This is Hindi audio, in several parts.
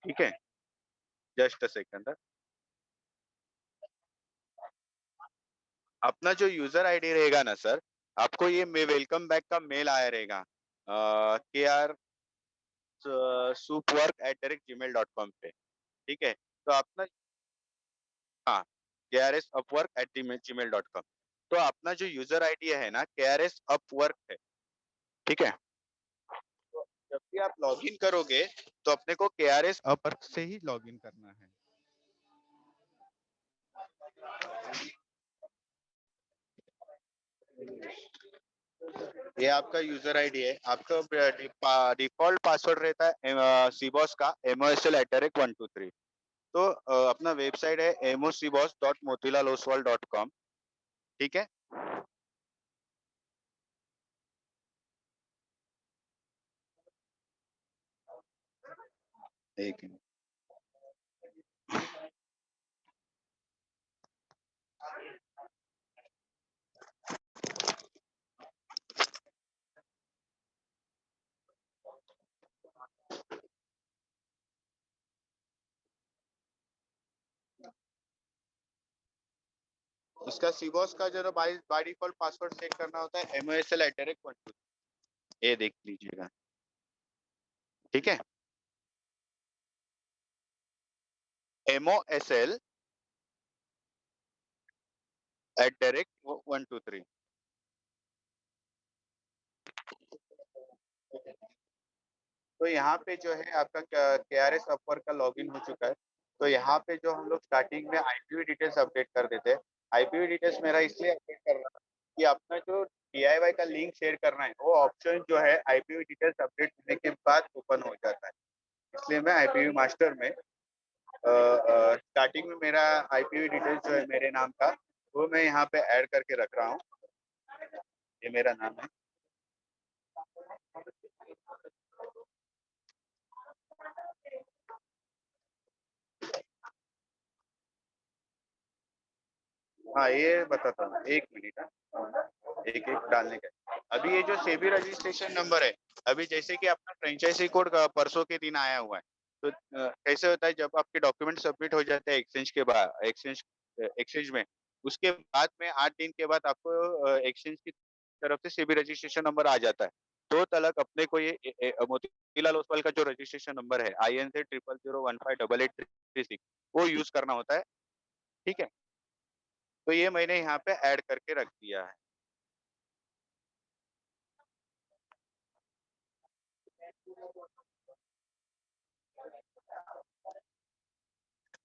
ठीक है, जस्ट अ सेकंड। अपना जो यूजर आईडी रहेगा ना सर, आपको ये वेलकम बैक का मेल आया रहेगा के आर supwork@gmail.com पे। ठीक है, तो अपना, हाँ, KRSupwork@gmail.com। तो अपना जो यूजर आईडी है ना, KRS अपवर्क है। ठीक है, तो जब भी आप लॉगिन करोगे तो अपने को KRS अपवर्क से ही लॉगिन करना है। ये आपका यूजर आईडी है। आपका डिफॉल्ट पासवर्ड रहता है सीबॉस का mosl@123। तो अपना वेबसाइट है mocboss.motilal oswal.com। ठीक है, एक मिनट। उसका सीबॉस का जो by by default password set करना होता है mosl@123। ये देख लीजिएगा। ठीक है, mosl@123। तो यहाँ पे जो है आपका KRS अपवर्क का लॉगिन हो चुका है। तो यहाँ पे जो हम लोग स्टार्टिंग में आईपीवी डिटेल्स अपडेट कर देते हैं। आईपीवी डिटेल्स मेरा इसलिए अपडेट कर रहा है कि अपना जो DIY का लिंक शेयर करना है, वो ऑप्शन जो है आईपीवी डिटेल्स अपडेट होने के बाद ओपन हो जाता है। इसलिए मैं आईपीवी मास्टर में स्टार्टिंग में मेरा आईपीवी डिटेल्स जो है मेरे नाम का, वो मैं यहाँ पे ऐड करके रख रहा हूँ। ये मेरा नाम है। हाँ, ये बताता हूँ, एक मिनट। एक एक डालने का। अभी ये जो सेबी रजिस्ट्रेशन नंबर है, अभी जैसे कि अपना फ्रेंचाइजी कोड परसों के दिन आया हुआ है। तो कैसे होता है, जब आपके डॉक्यूमेंट सबमिट हो जाते हैं एक्सचेंज के बाद, एक्सचेंज में, उसके बाद में 8 दिन के बाद आपको एक्सचेंज की तरफ से सेबी रजिस्ट्रेशन नंबर आ जाता है। तो तलक अपने को ये मोतीलाल ओसवाल का जो रजिस्ट्रेशन नंबर है INC 0001588836, वो यूज करना होता है। ठीक है, तो ये मैंने यहाँ पे ऐड करके रख दिया है।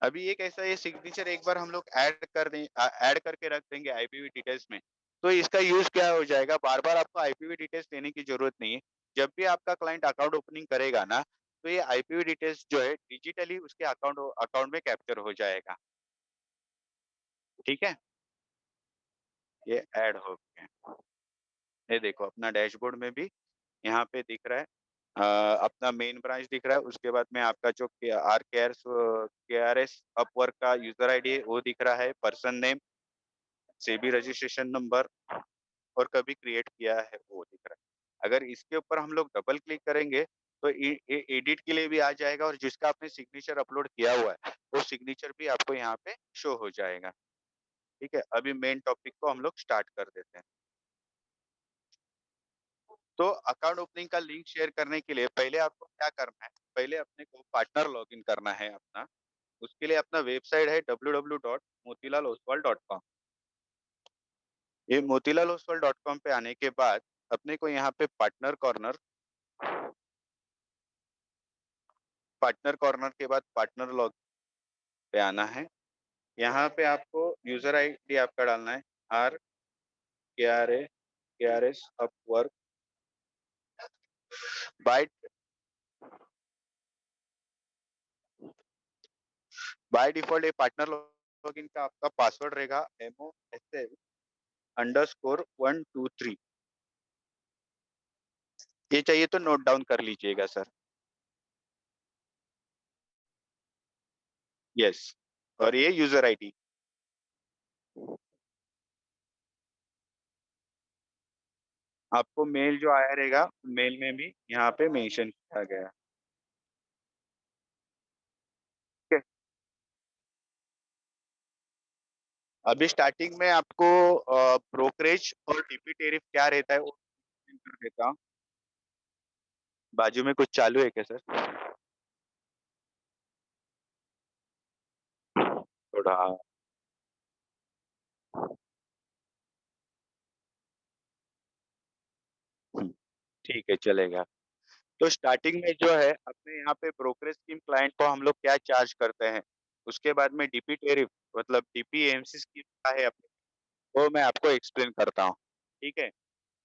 अभी ये कैसा, ये सिग्नेचर एक बार हम लोग ऐड करके रख देंगे आईपीवी डिटेल्स में, तो इसका यूज क्या हो जाएगा, बार बार आपको आईपीवी डिटेल्स देने की जरूरत नहीं है। जब भी आपका क्लाइंट अकाउंट ओपनिंग करेगा ना, तो ये आईपीवी डिटेल्स जो है डिजिटली उसके अकाउंट अकाउंट में कैप्चर हो जाएगा। ठीक है, ये ऐड हो गया। ये देखो अपना डैशबोर्ड में भी यहाँ पे दिख रहा है। अपना मेन ब्रांच दिख रहा है, उसके बाद में आपका जो KRS अपवर्क का यूजर आईडी है वो दिख रहा है, person name, SEBI registration number, और कभी क्रिएट किया है वो दिख रहा है। अगर इसके ऊपर हम लोग डबल क्लिक करेंगे तो एडिट के लिए भी आ जाएगा, और जिसका आपने सिग्नेचर अपलोड किया हुआ है वो सिग्नेचर भी आपको यहाँ पे शो हो जाएगा। ठीक है, अभी मेन टॉपिक को हम लोग स्टार्ट कर देते हैं। तो अकाउंट ओपनिंग का लिंक शेयर करने के लिए पहले आपको क्या करना है, पहले अपने को पार्टनर लॉगिन करना है अपना। उसके लिए अपना वेबसाइट है www.motilaloswal.com। ये motilaloswal.com पे आने के बाद अपने को यहाँ पे पार्टनर कॉर्नर के बाद पार्टनर लॉग पे आना है। यहाँ पे आपको यूजर आईडी आपका डालना है, RKRS Upwork. By by default ये पार्टनर लॉगिन का आपका पासवर्ड रहेगा MOSL_123। ये चाहिए तो नोट डाउन कर लीजिएगा सर। यस, और ये यूजर आईडी आपको मेल जो आया रहेगा, मेल में भी यहाँ पे मेंशन किया गया। अभी स्टार्टिंग में आपको ब्रोकरेज और डीपी टैरिफ क्या रहता है वो एक्सप्लेन कर देता हूँ। बाजू में कुछ चालू है क्या सर? थोड़ा हुँ, ठीक है चलेगा। तो स्टार्टिंग में जो है अपने यहाँ पे ब्रोकरेज स्कीम क्लाइंट को हम लोग क्या चार्ज करते हैं, उसके बाद में डीपी टैरिफ मतलब डीपीएमसी स्कीम क्या है अपनी, वो मैं आपको एक्सप्लेन करता हूँ, ठीक है?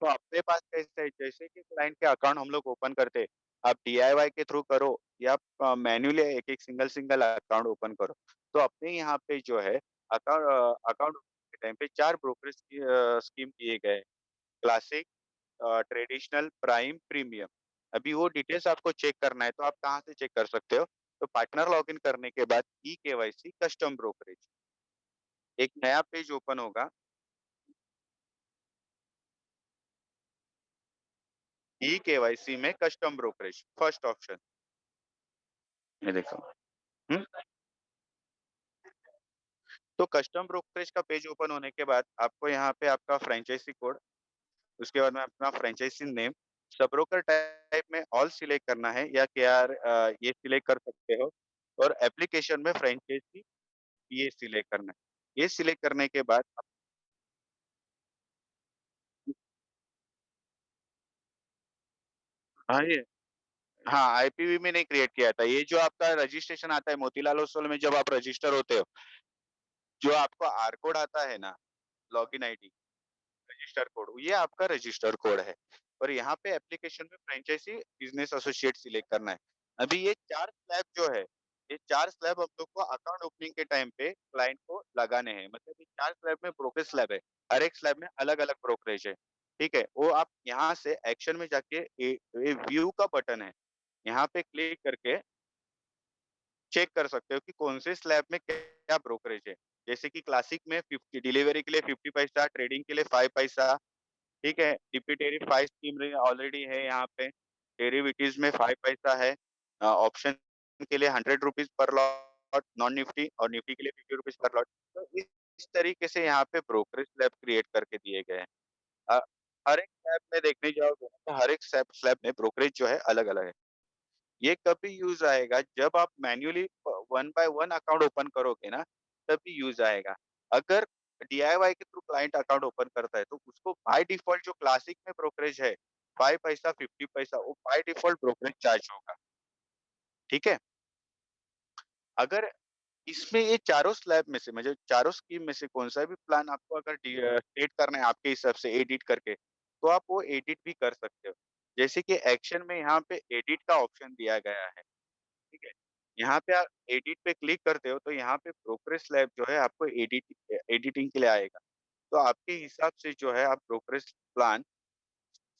तो अपने पास कैसे है जैसे कि क्लाइंट के अकाउंट हम लोग ओपन करते हैं, आप डीआईवाई के थ्रू करो या मैन्युअली एक-एक सिंगल-सिंगल अकाउंट ओपन करो। तो अपने यहाँ पे जो है अकाउंट के टाइम पे 4 ब्रोकरेज स्कीम दिए गए हैं, क्लासिक ट्रेडिशनल, प्राइम, प्रीमियम। अभी वो डिटेल्स आपको चेक करना है तो आप कहाँ से चेक कर सकते हो? तो पार्टनर लॉगिन करने के बाद ई-केवाईसी कस्टम ब्रोकरेज एक नया पेज ओपन होगा। ई-केवाईसी में कस्टम ब्रोकरेज फर्स्ट ऑप्शन, ये देखो। हुँ, तो कस्टम ब्रोकरेज का पेज ओपन होने के बाद आपको यहाँ पे आपका फ्रैंचाइज़ी कोड, उसके बाद में अपना franchisee name, sub broker type में ऑल सिलेक्ट करना है या केआर ये सिलेक्ट कर सकते हो और एप्लीकेशन में फ्रैंचाइज़ी ये सिलेक्ट करना है। ये सिलेक्ट करने के बाद हाँ, ये हाँ, आईपीवी में नहीं क्रिएट किया था। ये जो आपका रजिस्ट्रेशन आता है मोतीलाल ओस्वाल में जब आप रजिस्टर होते हो, जो आपको आर कोड आता है ना, लॉगिन आईडी, रजिस्टर कोड, ये आपका रजिस्टर कोड है और यहाँ पे एप्लीकेशन में फ्रैंचाइज़ी बिज़नेस एसोसिएट सिलेक्ट करना है। अभी ये 4 स्लैब जो है, ये 4 स्लैब हम लोग को अकाउंट ओपनिंग के टाइम पे क्लाइंट को लगाने हैं। मतलब ये 4 स्लैब में ब्रोकरेज स्लैब है, हर एक स्लैब में अलग-अलग ब्रोकरेज है, ठीक है? वो आप यहाँ से एक्शन में जाके ये व्यू का बटन है, यहाँ पे क्लिक करके चेक कर सकते हो कि कौन से स्लैब में क्या ब्रोकरेज है। जैसे कि क्लासिक में 50 डिलीवरी के लिए 50 पैसा, ट्रेडिंग के लिए 5 पैसा, ठीक है? डिप्टी टेरिफ 5 स्कीम ऑलरेडी है यहाँ पे। डेरिवेटिव्स में 5 पैसा है। ऑप्शन के लिए ₹100 पर लॉट, नॉन निफ्टी और निफ्टी के लिए ₹50 पर लॉट। तो इस तरीके से यहाँ पे ब्रोकरेज स्लैब क्रिएट करके दिए गए हैं। अ, हर एक स्लैब में देखने जाओगे ना तो हर एक स्लैब स्लैब में ब्रोकरेज जो है अलग-अलग है। ये कभी यूज़ आएगा जब आप manually one by one account open करोगे ना, तभी यूज़ आएगा। अगर डीआईवाई के थ्रू क्लाइंट अकाउंट ओपन करता है, तो उसको बाय डिफ़ॉल्ट जो क्लासिक में ब्रोकरेज है, 5 पैसा, 50 पैसा, वो बाय डिफ़ॉल्ट ब्रोकरेज चार्ज होगा, ठीक है? अगर इसमें ये चारों स्लैब में से मतलब चारों स्कीम में से कौन-सा भी प्लान आपको अगर सेट करना है आपके हिसाब से एडिट करके, तो आप वो एडिट भी कर सकते हो। जैसे कि एक्शन में यहाँ पे एडिट का ऑप्शन दिया गया है। ठीक है? यहाँ पे आप एडिट पे क्लिक करते हो तो यहाँ पे ब्रोकरेज स्लैब जो है आपको एडिटिंग के लिए आएगा। तो आपके हिसाब से जो है आप ब्रोकरेज प्लान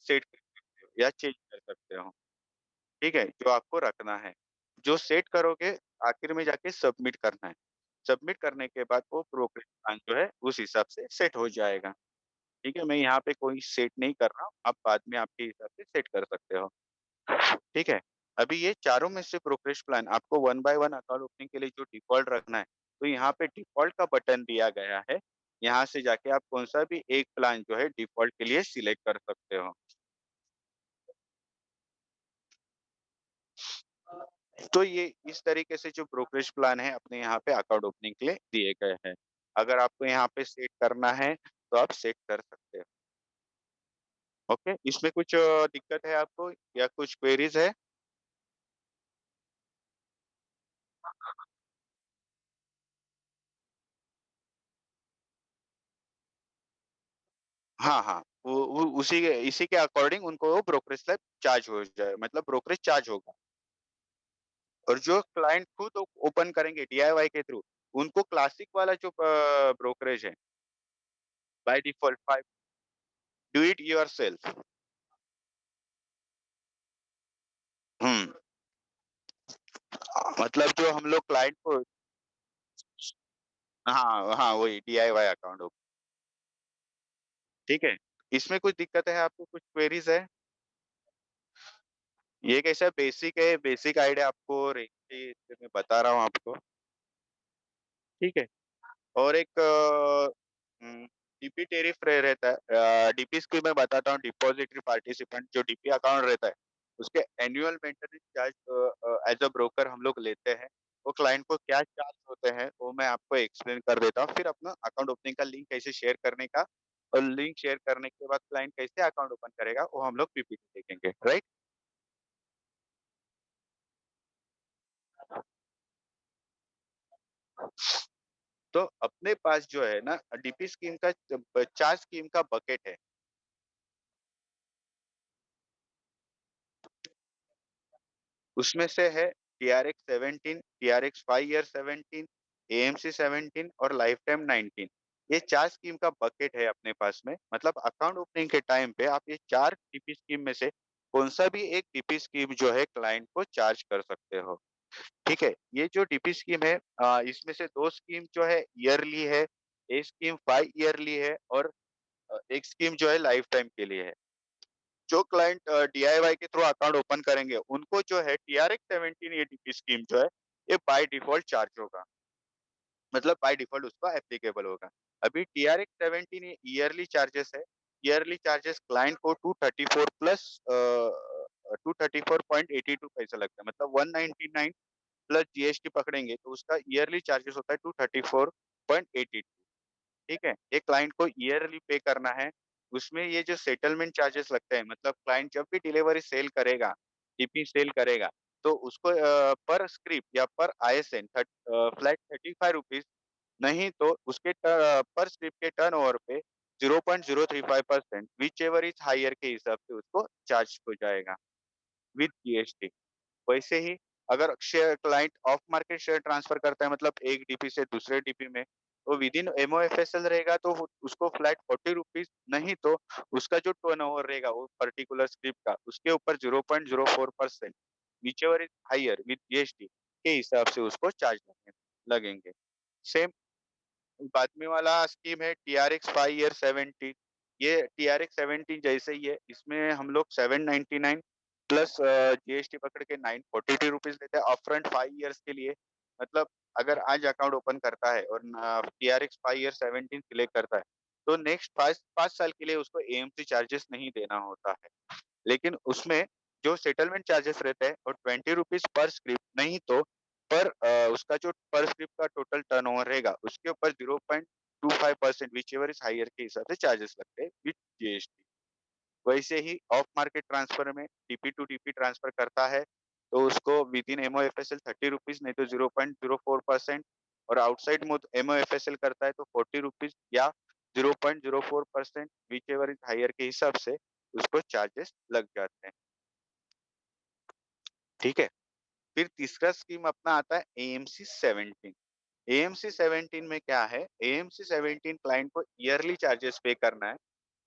सेट कर सकते हो या चेंज कर सकते हो। ठीक है? जो आपको रखना है। जो सेट करोगे आखिर में जाके सबमिट करना है। सबमिट करने के बाद वो ब्रोकरेज प्लान जो है उस हिसाब से सेट हो जाएगा। ठीक है? मैं यहाँ पे कोई सेट नहीं कर रहा हूँ, आप बाद में आपके हिसाब से सेट कर सकते हो। ठीक है? अभी ये चारों में से ब्रोकरेज प्लान आपको one by one account opening के लिए जो डिफ़ॉल्ट रखना है, तो यहाँ पे डिफ़ॉल्ट का बटन दिया गया है। यहाँ से जाके आप कौन-सा भी एक प्लान जो है डिफ़ॉल्ट के लिए सिलेक्ट कर सकते हो। तो ये इस तरीके से जो ब्रोकरेज प्लान है अपने यहाँ पे अकाउंट ओपनिंग के लिए दिए गए हैं। अगर आपको यहाँ पे सेट करना है, तो आप सेट कर सकते हो। ओके? इसमें कुछ दिक्कत है आपको या कुछ क्वेरीज़ है? हाँ, हाँ। वो उसी के इसी के अकॉर्डिंग उनको वो ब्रोकरेज स्लैब चार्ज हो जाए मतलब ब्रोकरेज चार्ज होगा और जो क्लाइंट खुद ओपन करेंगे डीआईवाई के थ्रू, उनको क्लासिक वाला जो ब्रोकरेज है by default 5 do it yourself. हुँ, मतलब जो हम लोग क्लाइंट को हाँ, हाँ, वही डीआईवाई अकाउंट ठीक है? इसमें कुछ दिक्कत है आपको, कुछ क्वेरीज़ है? ये कैसा बेसिक है, बेसिक आइडिया आपको रहेगी, मैं बता रहा हूँ आपको, ठीक है? और एक डीपी टेरिफ रहता है, डीपी की मैं बताता हूँ, डिपॉजिटरी पार्टिसिपेंट जो डीपी अकाउंट रहता है, उसके annual maintenance charge as a broker हम लोग लेते हैं। वो क्लाइंट को क्या चार्ज होते हैं वो मैं आपको एक्सप्लेन कर देता हूँ। फिर अपना अकाउंट ओपनिंग का लिंक कैसे शेयर करने का, और लिंक शेयर करने के बाद क्लाइंट कैसे अकाउंट ओपन करेगा वो हम लोग पीपीटी देखेंगे, राइट। तो अपने पास जो है ना डीपी स्कीम का 4 स्कीम का बकेट है। उसमें से है टीआरएक्स 17, टीआरएक्स 5 ईयर 17, एएमसी 17 और लाइफ टाइम 19। ये 4 स्कीम का बकेट है अपने पास में। मतलब अकाउंट ओपनिंग के टाइम पे आप ये 4 टीपी स्कीम में से कौन-सा भी एक टीपी स्कीम जो है क्लाइंट को चार्ज कर सकते हो। ठीक है? ये जो टीपी स्कीम है इसमें से 2 स्कीम जो है ईयरली है, एक स्कीम 5 ईयरली है और एक स्कीम जो है लाइफ टाइम के लिए है। जो क्लाइंट डीआईवाई के थ्रू अकाउंट ओपन करेंगे, उनको जो है टीआरएक्स 17 एडीपी स्कीम जो है, ये बाय डिफ़ॉल्ट चार्ज होगा। मतलब बाय डिफ़ॉल्ट उसका एप्लीकेबल होगा। अभी टीआरएक्स 17 ये ईयरली चार्जेस है। ईयरली चार्जेस क्लाइंट को 234 प्लस 234.82 पैसा लगता है। मतलब 199 प्लस जीएसटी पकड़ेंगे तो उसका ईयरली चार्जेस होता है 234.82। ठीक है? ये क्लाइंट को ईयरली पे करना है। उसमें ये जो सेटलमेंट चार्जेस लगते हैं, मतलब क्लाइंट जब भी डिलीवरी सेल करेगा, टीपी सेल करेगा, तो उसको पर स्क्रिप्ट या पर आईएसएन फ्लैट ₹35, नहीं तो उसके पर स्क्रिप्ट के टर्नओवर पे 0.035% व्हिचएवर इज़ हायर के हिसाब से उसको चार्ज हो जाएगा विथ जीएसटी। वैसे ही अगर share client of market share transfer करता है, मतलब एक डीपी से दूसरे डीपी में, तो विद इन एमओएफएसएल रहेगा तो उसको फ्लैट ₹40, नहीं तो उसका जो टर्नओवर रहेगा वो पर्टिकुलर स्क्रिप्ट का, उसके ऊपर 0.04% whichever is higher with GST के हिसाब से उसको चार्ज लगेंगे। सेम बाद में वाला स्कीम है टीआरएक्स 5 ईयर 17। ये टीआरएक्स 17 जैसे ही है, इसमें हम लोग 799 प्लस जीएसटी पकड़ के 942 रुपीस लेते हैं अपफ्रंट 5 इयर्स के लिए। मतलब अगर आज अकाउंट ओपन करता है और टीआरएक्स 5 ईयर 17 सिलेक्ट करता है, तो नेक्स्ट 5 साल के लिए उसको एएमसी चार्जेस नहीं देना होता है। लेकिन उसमें जो सेटलमेंट चार्जेस रहते हैं और 20 रुपीस पर स्क्रिप्ट, नहीं तो पर उसका जो पर स्क्रिप्ट का टोटल टर्नओवर रहेगा उसके ऊपर 0.25% व्हिचएवर इज हायर के हिसाब से चार्जेस लगते हैं विद जीएसटी। वैसे ही ऑफ मार्केट ट्रांसफर में टीपी टू टीपी ट्रांसफर करता है तो उसको विद इन एमओएफएसएल 30 रुपीज, नहीं तो 0.04%, और आउटसाइड एमओएफएसएल करता है तो 40 रुपीज या 0.04% विच एवर इज हायर के हिसाब से उसको चार्जेस लग जाते हैं। ठीक है। फिर तीसरा स्कीम अपना आता है एएमसी 17। एएमसी 17 में क्या है, एएमसी 17 क्लाइंट को ईयरली चार्जेस पे करना है।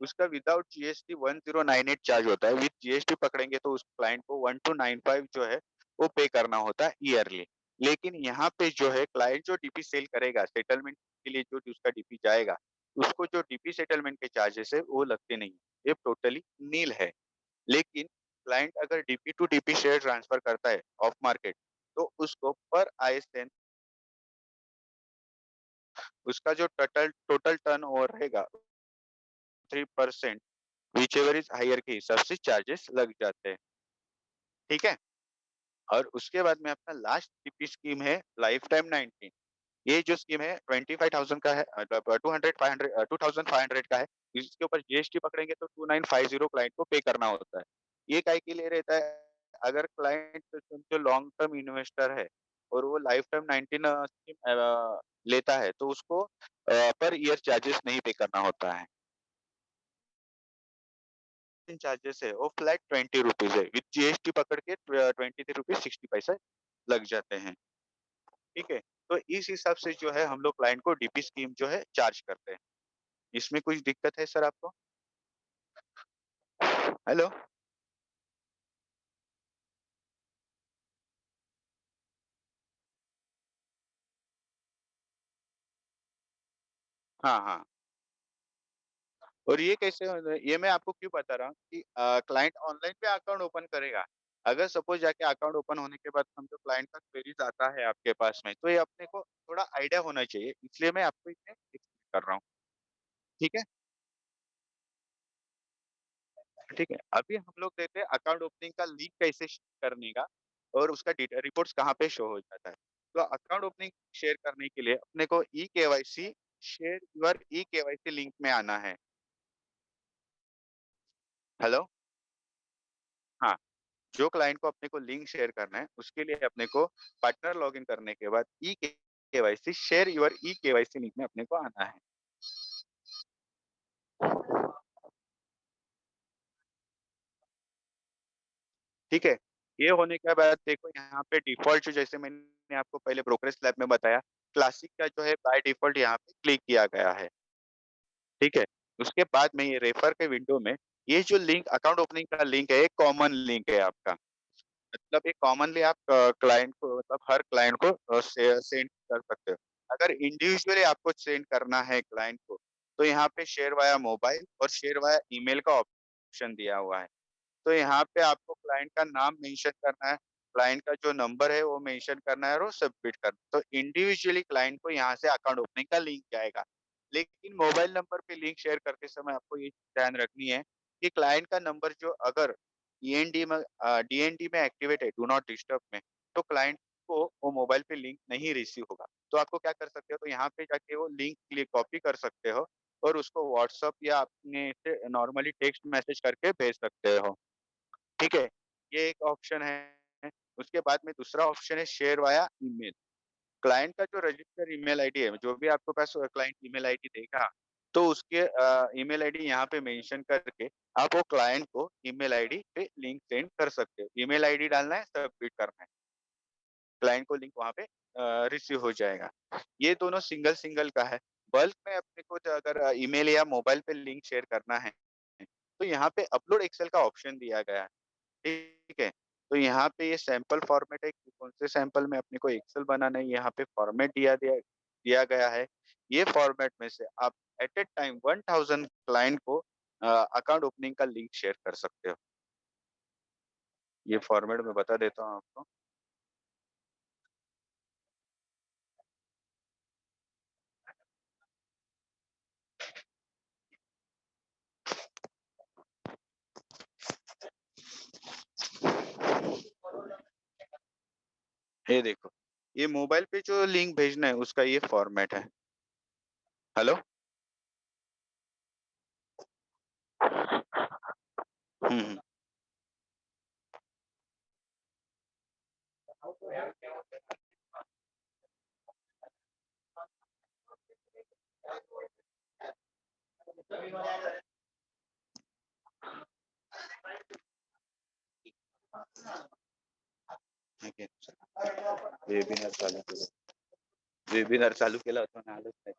उसका विदाउट जीएसटी 1098 चार्ज होता है, विद जीएसटी पकड़ेंगे तो उस क्लाइंट को 1295 जो है वो पे करना होता है ईयरली। लेकिन यहाँ पे जो है क्लाइंट जो डीपी सेल करेगा सेटलमेंट के लिए, जो उसका डीपी जाएगा, उसको जो डीपी सेटलमेंट के चार्जेस है वो लगते नहीं, ये टोटली नील है। लेकिन क्लाइंट अगर DP to DP share transfer करता है ऑफ मार्केट, तो उसको पर आईएसएन उसका जो टोटल टोटल टर्नओवर रहेगा 3% व्हिचएवर इज हायर के हिसाब से चार्जेस लग जाते हैं। ठीक है। और उसके बाद में अपना लास्ट टीपी स्कीम है लाइफ टाइम 19। ये जो स्कीम है 25,000 का है, मतलब 2500 का है। इसके ऊपर जीएसटी पकड़ेंगे तो 2950 क्लाइंट को पे करना होता है। ये काय के लिए रहता है, अगर क्लाइंट जो लॉन्ग टर्म इन्वेस्टर है और वो लाइफ टाइम 19 स्कीम लेता है तो उसको पर ईयर चार्जेस नहीं पे करना होता है। चार्जेस है वो फ्लैट 20 रुपीज है, विद जीएसटी पकड़ के 23 रुपीज 60 पैसे लग जाते हैं। ठीक है। तो इस हिसाब से जो है हम लोग क्लाइंट को डीपी स्कीम जो है चार्ज करते हैं। इसमें कुछ दिक्कत है सर आपको? हेलो? हाँ, हाँ। और ये कैसे ये मैं आपको क्यों बता रहा हूँ कि क्लाइंट ऑनलाइन पे अकाउंट ओपन करेगा। अगर सपोज़ जाके अकाउंट ओपन होने के बाद समझो क्लाइंट का क्वेरीज़ आता है आपके पास में, तो ये अपने को थोड़ा आइडिया होना चाहिए, इसलिए मैं आपको इसमें एक्सप्लेन कर रहा हूँ। ठीक है? ठीक है। अभी हम लोग देखते हैं अकाउंट ओपनिंग का लिंक कैसे शेयर करने का और उसका डेटा रिपोर्ट्स कहाँ पे शो हो जाता है। तो अकाउंट ओपनिंग शेयर करने के लिए अपने को e-KYC share your e-KYC link में आना है। हेलो? हाँ, जो क्लाइंट को अपने को लिंक शेयर करना है, उसके लिए अपने को पार्टनर लॉगिन करने के बाद e-KYC share your e-KYC link में अपने को आना है। ठीक है? ये होने के बाद देखो यहाँ पे डिफ़ॉल्ट जो जैसे मैंने आपको पहले ब्रोकरेज स्लैब में बताया, क्लासिक का जो है बाय डिफ़ॉल्ट यहाँ पे क्लिक किया गया है। ठीक है? उसके बाद में ये रेफर के विंडो में ये जो लिंक अकाउंट ओपनिंग का लिंक है, ये कॉमन लिंक है आपका। मतलब ये कॉमनली आप क्लाइंट को मतलब हर क्लाइंट को सेंड कर सकते हो। अगर इंडिविजुअली आपको सेंड करना है क्लाइंट को, तो यहाँ पे शेयर वाया मोबाइल और शेयर वाया ईमेल का ऑप्शन दिया हुआ है। तो यहाँ पे आपको क्लाइंट का नाम मेंशन करना है, क्लाइंट का जो नंबर है वो मेंशन करना है और वो सबमिट करना है। तो इंडिविजुअली क्लाइंट को यहाँ से अकाउंट ओपनिंग का लिंक जाएगा। लेकिन मोबाइल नंबर पे लिंक शेयर करते समय आपको ये ध्यान रखनी है कि क्लाइंट का नंबर जो अगर डीएनडी में एक्टिवेट है, डू नॉट डिस्टर्ब में, तो क्लाइंट को वो मोबाइल पे लिंक नहीं रिसीव होगा। तो आपको क्या कर सकते हो, तो यहाँ पे जाके वो लिंक लिए कॉपी कर सकते हो और उसको व्हाट्सएप या अपने से नॉर्मली टेक्स्ट मैसेज करके भेज सकते हो। ठीक है? ये एक ऑप्शन है। उसके बाद में दूसरा ऑप्शन है शेयर वाया ईमेल। क्लाइंट का जो रजिस्टर ईमेल आईडी है, जो भी आपके पास क्लाइंट ईमेल आईडी देगा, तो उसके ईमेल आईडी यहाँ पे मेंशन करके आप वो क्लाइंट को ईमेल आईडी पे लिंक सेंड कर सकते हो। ईमेल आईडी डालना है, सबमिट करना है। क्लाइंट को लिंक वहाँ पे रिसीव हो जाएगा। ये दोनों सिंगल-सिंगल का है। बल्क में अपने को जो अगर ईमेल या मोबाइल पे लिंक शेयर करना है, तो यहाँ पे अपलोड एक्सेल का ऑप्शन दिया गया है। ठीक है? तो यहाँ पे ये सैंपल फॉर्मेट है कि कौन से सैंपल में अपने को एक्सेल बनाना है, यहाँ पे फॉर्मेट दिया दिया गया है। ये फॉर्मेट में से आप एट अ टाइम 1000 क्लाइंट को अकाउंट ओपनिंग का लिंक शेयर कर सकते हो। ये फॉर्मेट मैं बता देता हूँ आपको। ये देखो, ये मोबाइल पे जो लिंक भेजना है उसका ये फॉर्मेट है। हेलो? हुँ, हुँ। ठीक आहे. वेबिनार चालू केलं. वेबिनार चालू केला होता आणि आलंच नाही.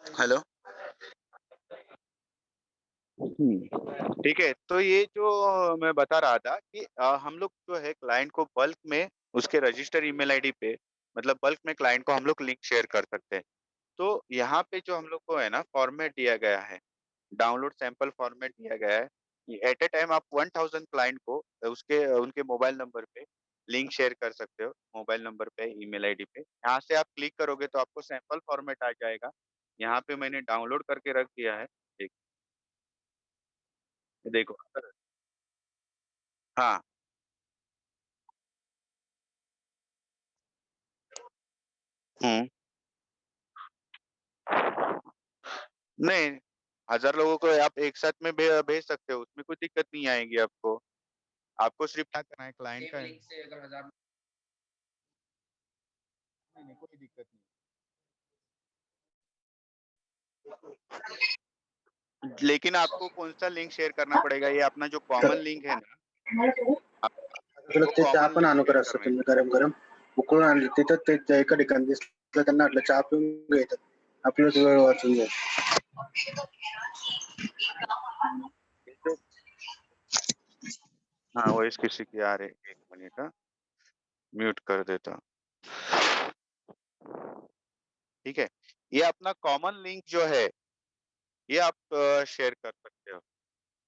हेलो? ठीक है, तो ये जो मैं बता रहा था कि हम लोग जो है क्लाइंट को बल्क में उसके रजिस्टर ईमेल आईडी पे मतलब बल्क में क्लाइंट को हम लोग लिंक शेयर कर सकते हैं। तो यहाँ पे जो हम लोग को है ना फॉर्मेट दिया गया है, डाउनलोड सैंपल फॉर्मेट दिया गया है। एट अ टाइम आप 1000 क्लाइंट को उसके उनके मोबाइल नंबर पे लिंक शेयर कर सकते हो, मोबाइल नंबर पे, ईमेल आईडी पे। यहाँ से आप क्लिक करोगे तो आपको सैंपल फॉर्मेट आ जाएगा। यहाँ पे मैंने डाउनलोड करके रख दिया है। एक देखो अगर हाँ, हुँ। नहीं, 1000 लोगों को आप एक साथ में भेज सकते हो, उसमें कोई दिक्कत नहीं आएगी आपको। आपको सिर्फ क्या करना है क्लाइंट का नहीं, कोई दिक्कत नहीं। लेकिन आपको कौन-सा लिंक शेयर करना पड़ेगा, ये अपना जो कॉमन लिंक है ना, आप तुला वो ते चहा कॉमन पण लिंक आणू शेयर करा असं करना है। तुम्ही गरम-गरम उकळून आणलं तिथं ते एका ठिकाणी दिसलं त्यांना वाटलं चहा पिऊन घ्यायचं. आपलाच वेळ वाचून जाईल. ये जो हाँ, वॉइस किसी की आ रही है, 1 मिनट म्यूट कर देता हूँ। ठीक है? ये अपना कॉमन लिंक जो है, ये आप शेयर कर सकते हो।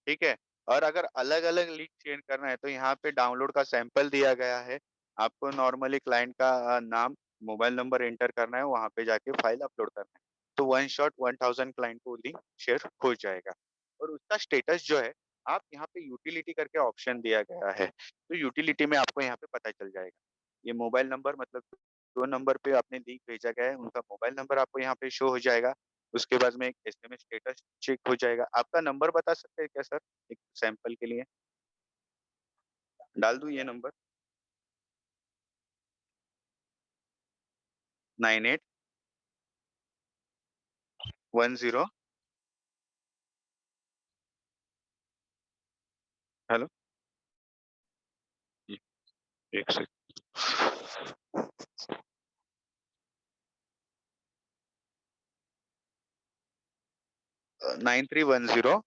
ठीक है? और अगर अलग-अलग लिंक शेयर करना है तो यहाँ पे डाउनलोड का सैंपल दिया गया है। आपको नॉर्मली क्लाइंट का नाम, मोबाइल नंबर एंटर करना है, वहाँ पे जाके फाइल अपलोड करना है। तो वन शॉट 1000 क्लाइंट को लिंक शेयर हो जाएगा। और उसका स्टेटस जो है, आप यहाँ पे यूटिलिटी करके ऑप्शन दिया गया है। तो यूटिलिटी में आपको यहाँ पे पता चल जाएगा। ये मोबाइल नंबर मतलब जो नंबर पे आपने लिंक भेजा गया है, उनका मोबाइल नंबर आपको यहाँ पे शो हो जाएगा। उसके बाद में एक एसएमएस स्टेटस चेक हो जाएगा। आपका नंबर बता सकते हैं क्या सर? एक सैंपल के लिए डाल दूँ ये नंबर 9810 हेलो? जी, 1 सेकंड 9310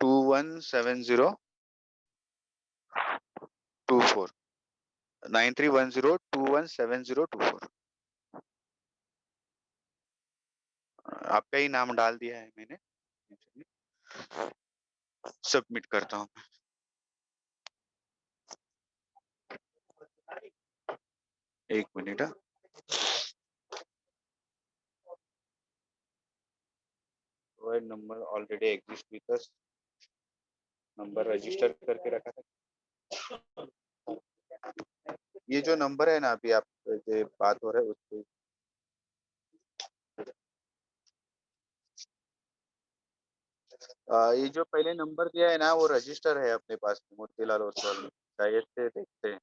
217024 9310217024 आपका ही नाम डाल दिया है मैंने। सबमिट करता हूँ। 1 minute mobile number already exist with us number register करके रखा था। ये जो नंबर है ना अभी आप जो बात हो रहा है उसपे ये जो पहले नंबर दिया है ना वो रजिस्टर है अपने पास में मोतीलाल ओसवाल में। शायद से देखते हैं।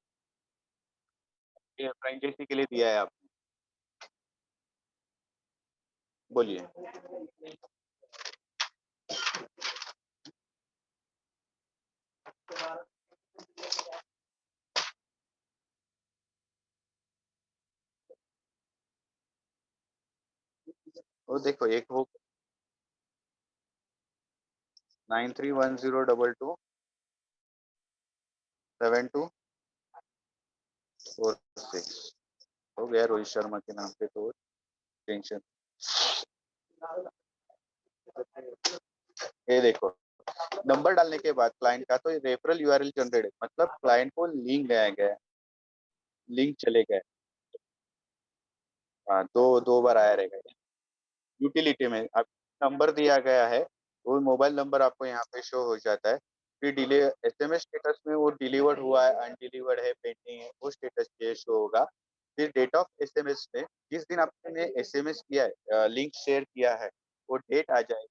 ये फ्रेंचाइजी के लिए दिया है आपने। बोलिए। वो देखो एक हो 9310227246 हो गया रोहित शर्मा के नाम पे तो टेंशन। ये देखो नंबर डालने के बाद क्लाइंट का तो रेफरल यूआरएल जनरेट है मतलब क्लाइंट को लिंक दिया गया है, लिंक चले गए। हाँ, दो बार आया रहेगा। यूटिलिटी में अब नंबर दिया गया है, वो मोबाइल नंबर आपको यहाँ पे शो हो जाता है। फिर डिले एसएमएस स्टेटस में वो डिलीवर्ड हुआ है, अनडिलीवर्ड है, पेंडिंग है, वो स्टेटस ये शो होगा। फिर डेट ऑफ एसएमएस में जिस दिन आपने एसएमएस किया है लिंक शेयर किया है, वो डेट आ जाएगी।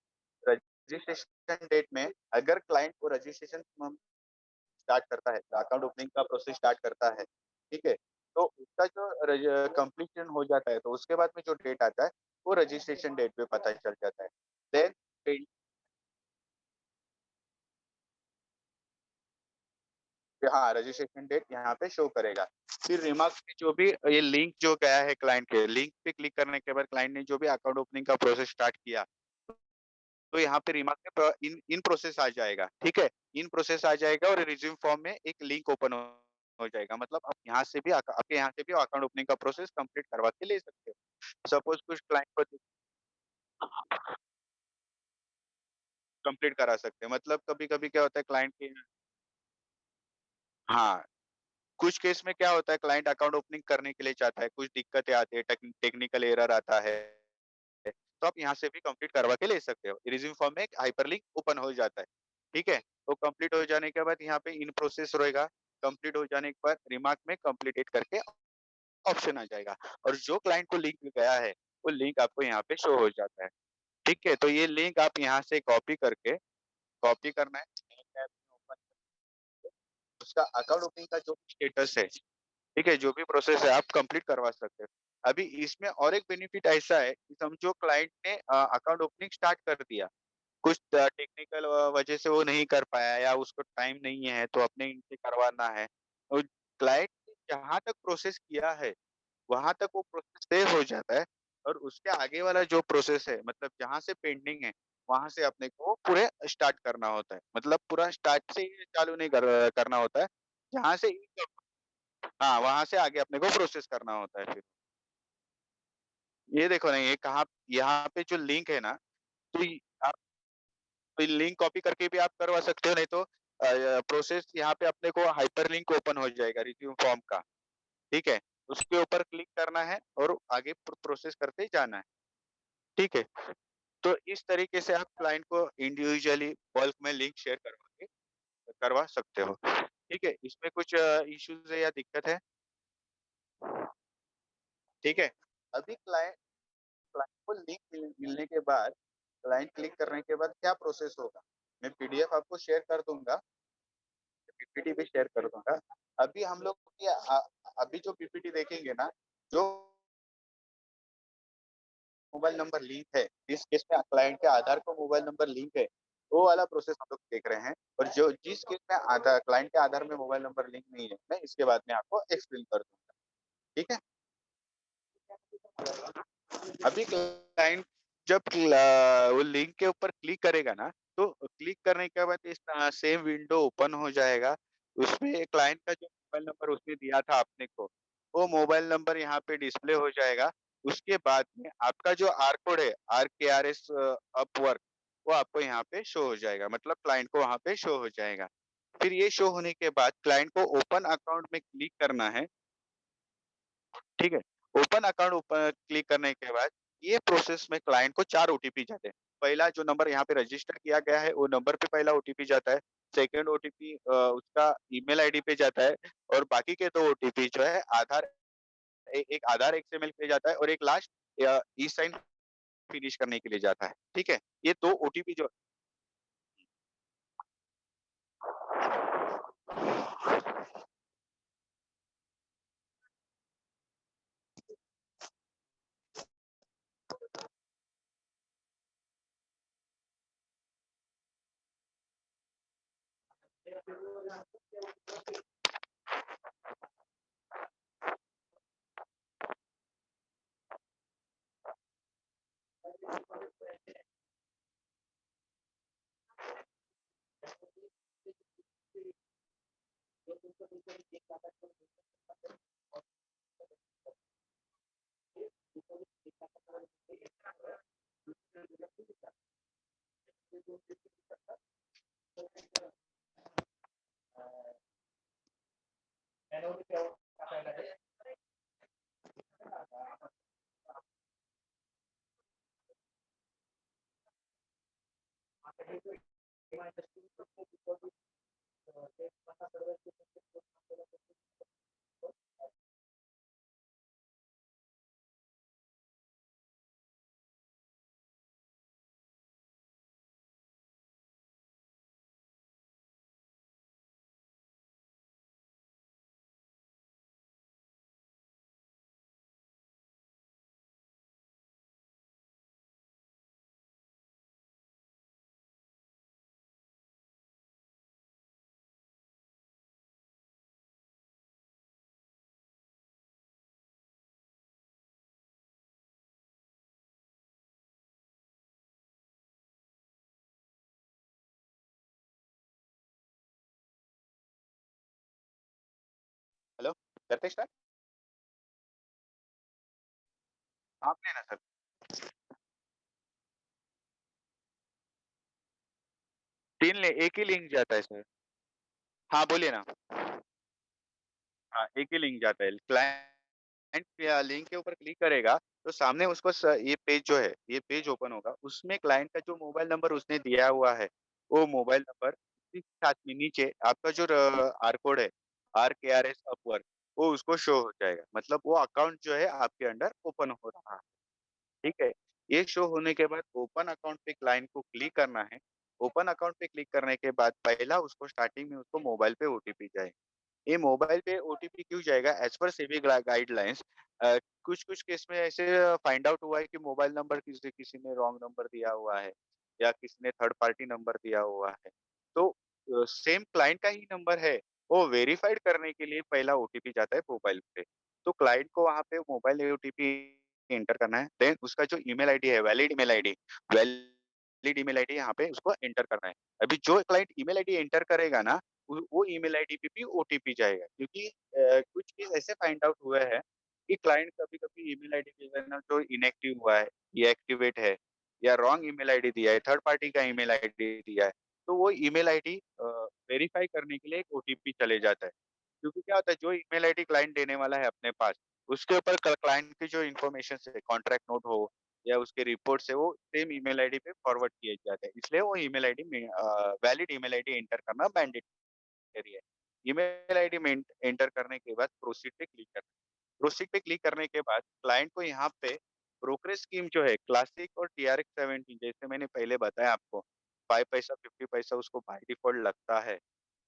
रजिस्ट्रेशन डेट में अगर क्लाइंट को रजिस्ट्रेशन स्टार्ट करता है, अकाउंट ओपनिंग का प्रोसेस स्टार्ट करता है, ठीक है? तो उसका जो कंप्लीशन हो जाता है, तो उसके बाद में जो डेट आता है, वो रजिस्ट्रेशन डेट पे पता चल जाता है। देन पेन हाँ, रजिस्ट्रेशन डेट यहाँ पे शो करेगा। फिर रिमार्क्स में जो भी ये लिंक जो गया है क्लाइंट के, लिंक पे क्लिक करने के बाद क्लाइंट ने जो भी अकाउंट ओपनिंग का प्रोसेस स्टार्ट किया, तो यहाँ पे रिमार्क में इन प्रोसेस आ जाएगा, ठीक है? इन प्रोसेस आ जाएगा और रिज्यूम फॉर्म में एक लिंक ओपन हो जाएगा। मतलब आप यहाँ से भी आपके यहाँ से भी अकाउंट ओपनिंग का प्रोसेस कंप्लीट करवा के ले सकते हो। सपोज़ कुछ क्लाइंट को कंप्लीट करा सकते हैं। मतलब कभी-कभी क्या होता है क्लाइंट के हाँ, कुछ केस में क्या होता है क्लाइंट अकाउंट ओपनिंग करने के लिए चाहता है, कुछ दिक्कतें आती है, टेक्निकल एरर आता है, तो आप यहाँ से भी कंप्लीट करवा के ले सकते हो। रिज्यूम फॉर्म में एक हाइपरलिंक ओपन हो जाता है, ठीक है? तो कंप्लीट हो जाने के बाद यहाँ पे इन प्रोसेस रहेगा, कंप्लीट हो जाने के बाद रिमार्क में कंप्लीटेड करके ऑप्शन आ जाएगा और जो क्लाइंट को लिंक गया है, वो लिंक आपको यहाँ पे शो हो जाता है, ठीक है? तो ये लिंक आप यहाँ से कॉपी करके कॉपी करना है, टैब में ओपन उसका अकाउंट ओपनिंग का जो स्टेटस है, ठीक है? जो भी प्रोसेस है आप कंप्लीट करवा सकते हो। अभी इसमें और एक बेनिफिट ऐसा है कि समझो क्लाइंट ने अकाउंट ओपनिंग स्टार्ट कर दिया, कुछ टेक्निकल वजह से वो नहीं कर पाया या उसको टाइम नहीं है तो अपने एंड से करवाना है। तो क्लाइंट ने जहाँ तक प्रोसेस किया है, वहाँ तक वो प्रोसेस सेव हो जाता है और उसके आगे वाला जो प्रोसेस है मतलब जहाँ से पेंडिंग है, वहाँ से अपने को पूरे स्टार्ट करना होता है। मतलब पूरा स्टार्ट से ही चालू नहीं करना होता है, जहाँ से हाँ, वहाँ से आगे अपने को प्रोसेस करना होता है फिर। ये देखो ना ये कहाँ यहाँ पे जो लिंक है ना, तो आप लिंक कॉपी करके भी आप करवा सकते हो नहीं तो प्रोसेस यहाँ पे अपने को हाइपरलिंक ओपन हो जाएगा रिज्यूम फॉर्म का, ठीक है? उसके ऊपर क्लिक करना है और आगे प्रोसेस करते जाना है, ठीक है? तो इस तरीके से आप क्लाइंट को इंडिविजुअली बल्क में लिंक शेयर करवा सकते हो, ठीक है? इसमें कुछ इश्यूज़ है या दिक्कत है? ठीक है? अभी क्लाइंट को लिंक मिलने के बाद, क्लाइंट क्लिक करने के बाद क्या प्रोसेस होगा? मैं पीडीएफ आपको शेयर कर दूँगा, पीपीटी भी शेयर कर दूँगा। अभी हम लोग अभी जो पीपीटी देखेंगे ना, जो मोबाइल नंबर लिंक है, जिस केस में क्लाइंट के आधार को मोबाइल नंबर लिंक है, वो वाला प्रोसेस हम लोग देख रहे हैं और जो जिस केस में आधार क्लाइंट के आधार में मोबाइल नंबर लिंक नहीं है, मैं इसके बाद में आपको एक्सप्लेन कर दूँगा, ठीक है? अभी क्लाइंट जब वो लिंक के ऊपर क्लिक करेगा ना, तो क्लिक करने के बाद इस सेम विंडो ओपन हो जाएगा। उसमें क्लाइंट का जो मोबाइल नंबर उसने दिया था आपने को, वो मोबाइल नंबर यहाँ पे डिस्प्ले हो जाएगा। उसके बाद में आपका जो आर कोड है, आरकेआरएस अपवर्क, वो आपको यहाँ पे शो हो जाएगा। मतलब क्लाइंट को वहाँ पे शो हो जाएगा। फिर ये शो होने के बाद क्लाइंट को ओपन अकाउंट में क्लिक करना है। ठीक है? ओपन अकाउंट क्लिक करने के बाद ये प्रोसेस में क्लाइंट को 4 ओटीपी जाते हैं। पहला जो नंबर यहाँ पे रजिस्टर किया गया है, वो नंबर पे पहला ओटीपी जाता है। सेकंड ओटीपी उसका ईमेल आईडी पे जाता है और बाकी के 2 ओटीपी जो है एक आधार एक्सएमएल पे जाता है और एक लास्ट ई साइन फिनिश करने के लिए जाता है। ठीक है? ये 2 ओटीपी जो हेलो, करते हैं स्टार्ट? आप लेना सर। 3 एक ही लिंक जाता है सर। हाँ, बोलिए ना। हाँ, एक ही लिंक जाता है। क्लाइंट या लिंक के ऊपर क्लिक करेगा, तो सामने उसको ये पेज जो है, ये पेज ओपन होगा। उसमें क्लाइंट का जो मोबाइल नंबर उसने दिया हुआ है, वो मोबाइल नंबर उसी के साथ में नीचे आपका जो आर कोड है, RKRS अपवर्क, वो उसको शो हो जाएगा। मतलब वो अकाउंट जो है आपके अंडर ओपन हो रहा है। ठीक है? ये शो होने के बाद ओपन अकाउंट पे क्लाइंट को क्लिक करना है। ओपन अकाउंट पे क्लिक करने के बाद पहला उसको स्टार्टिंग में उसको मोबाइल पे ओटीपी जाएगा। ये मोबाइल पे ओटीपी क्यों जाएगा? एज़ पर सेबी गाइडलाइंस कुछ-कुछ केस में ऐसे फाइंड आउट हुआ है कि मोबाइल नंबर किसी किसी ने रॉन्ग नंबर दिया हुआ है या किसी ने थर्ड पार्टी नंबर दिया हुआ है। तो सेम क्लाइंट का ही नंबर है, वो वेरिफाइड करने के लिए पहला ओटीपी जाता है मोबाइल पे। तो क्लाइंट को वहाँ पे मोबाइल ओटीपी एंटर करना है, देन उसका जो ईमेल आईडी है, वैलिड ईमेल आईडी यहाँ पे उसको एंटर करना है। अभी जो क्लाइंट ईमेल आईडी एंटर करेगा ना, वो ईमेल आईडी पे भी ओटीपी जाएगा क्योंकि कुछ केस ऐसे फाइंड आउट हुए हैं कि क्लाइंट कभी-कभी ईमेल आईडी जो है ना जो इनएक्टिव हुआ है, डीएक्टिवेट है या रॉन्ग ईमेल आईडी दिया है, थर्ड पार्टी का ईमेल आईडी दिया है, तो वो ईमेल आईडी वेरीफाई करने के लिए एक ओटीपी चले जाता है। क्योंकि क्या होता है जो ईमेल आईडी क्लाइंट देने वाला है अपने पास, उसके ऊपर क्लाइंट की जो इन्फॉर्मेशंस है, कॉन्ट्रैक्ट नोट हो या उसके रिपोर्ट्स है, वो सेम ईमेल आईडी पे फॉरवर्ड किए जाते हैं। इसलिए वो ईमेल आईडी में वैलिड ईमेल आईडी एंटर करना मैंडेटरी है। ईमेल आईडी में एंटर करने के बाद प्रोसीड पे क्लिक करना है। प्रोसीड पे क्लिक करने के बाद क्लाइंट को यहाँ पे ब्रोकरेज स्कीम जो है क्लासिक और टीआरएक्स 17 जैसे मैंने पहले बताया आपको 5 पैसा 50 पैसा उसको बाय डिफ़ॉल्ट लगता है।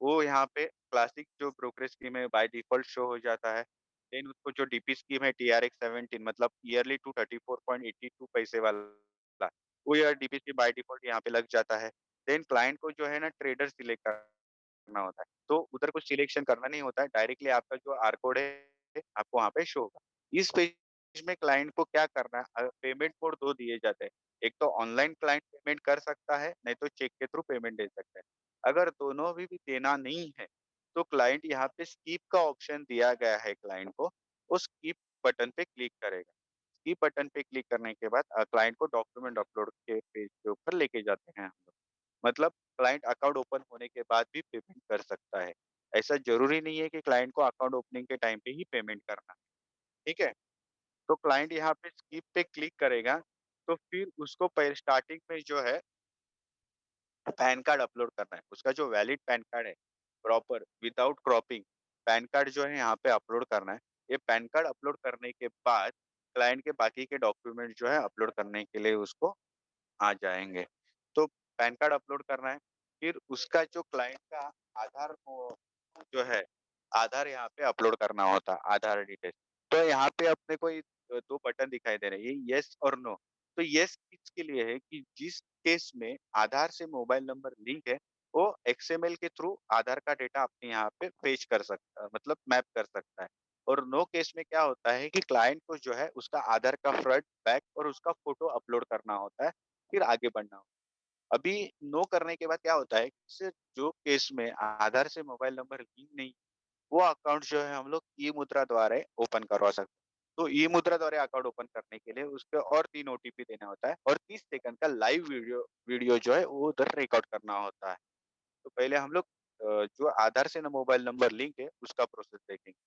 वो यहाँ पे क्लासिक जो ब्रोकरेज स्कीम है बाय डिफ़ॉल्ट शो हो जाता है। देन उसको जो डीपी स्कीम है टीआरएक्स 17 मतलब ईयरली टू 34.82 पैसे वाला, वो यार डीपी स्कीम बाय डिफ़ॉल्ट यहाँ पे लग जाता है। देन क्लाइंट को जो है ना ट्रेडर सिलेक्ट करना होता है। तो उधर कुछ सिलेक्शन करना नहीं होता है, डायरेक्टली आपका जो आर कोड है, आपको वहाँ पे शो होगा। इस पेज में क्लाइंट को क्या करना है पेमेंट मोड 2 दिए जाते हैं। एक तो ऑनलाइन क्लाइंट पेमेंट कर सकता है, नहीं तो चेक के थ्रू पेमेंट दे सकता है। अगर दोनों भी देना नहीं है, तो क्लाइंट यहाँ पे स्किप का ऑप्शन दिया गया है क्लाइंट को, वो स्किप बटन पे क्लिक करेगा। स्किप बटन पे क्लिक करने के बाद क्लाइंट को डॉक्यूमेंट अपलोड के पेज के ऊपर लेके जाते हैं हम लोग। मतलब क्लाइंट अकाउंट ओपन होने के बाद भी पेमेंट कर सकता है। ऐसा ज़रूरी नहीं है कि क्लाइंट को अकाउंट ओपनिंग के टाइम पे ही पेमेंट करना है, ठीक है? तो क्लाइंट यहाँ पे स्किप पे क्लिक करेगा, तो फिर उसको पहले स्टार्टिंग में जो है पैन कार्ड अपलोड करना है। उसका जो वैलिड पैन कार्ड है, proper without cropping pan card जो है यहाँ पे अपलोड करना है। ये पैन कार्ड अपलोड करने के बाद क्लाइंट के बाकी के डॉक्यूमेंट जो है अपलोड करने के लिए उसको आ जाएँगे। तो पैन कार्ड अपलोड करना है, फिर उसका जो क्लाइंट का आधार वो जो है, आधार यहाँ पे अपलोड करना होता है, आधार डिटेल्स। तो यहाँ पे अपने को ये 2 बटन दिखाई दे रहे हैं, ये येस और नो। तो येस किसके लिए है कि जिस केस में आधार से मोबाइल नंबर लिंक है, वो एक्सएमएल के थ्रू आधार का डेटा अपने यहाँ पे फेच कर सकता है, मतलब मैप कर सकता है। और नो केस में क्या होता है कि क्लाइंट को जो है उसका आधार का फ्रंट, बैक और उसका फ़ोटो अपलोड करना होता है। फिर आगे बढ़ना हो। अभी नो करने के बाद क्या होता है कि जो केस में आधार से मोबाइल नंबर लिंक नहीं, वो अकाउंट जो है हम लोग ई-मुद्रा द्वारा ओपन करवा सकते हैं। तो ई-मुद्रा द्वारा अकाउंट ओपन करने के लिए उसपे और 3 ओटीपी देना होता है और 30 सेकंड का लाइव वीडियो वीडियो जो है वो उधर रिकॉर्ड करना होता है। तो पहले हम लोग जो आधार से ना मोबाइल नंबर लिंक है उसका प्रोसेस देखेंगे।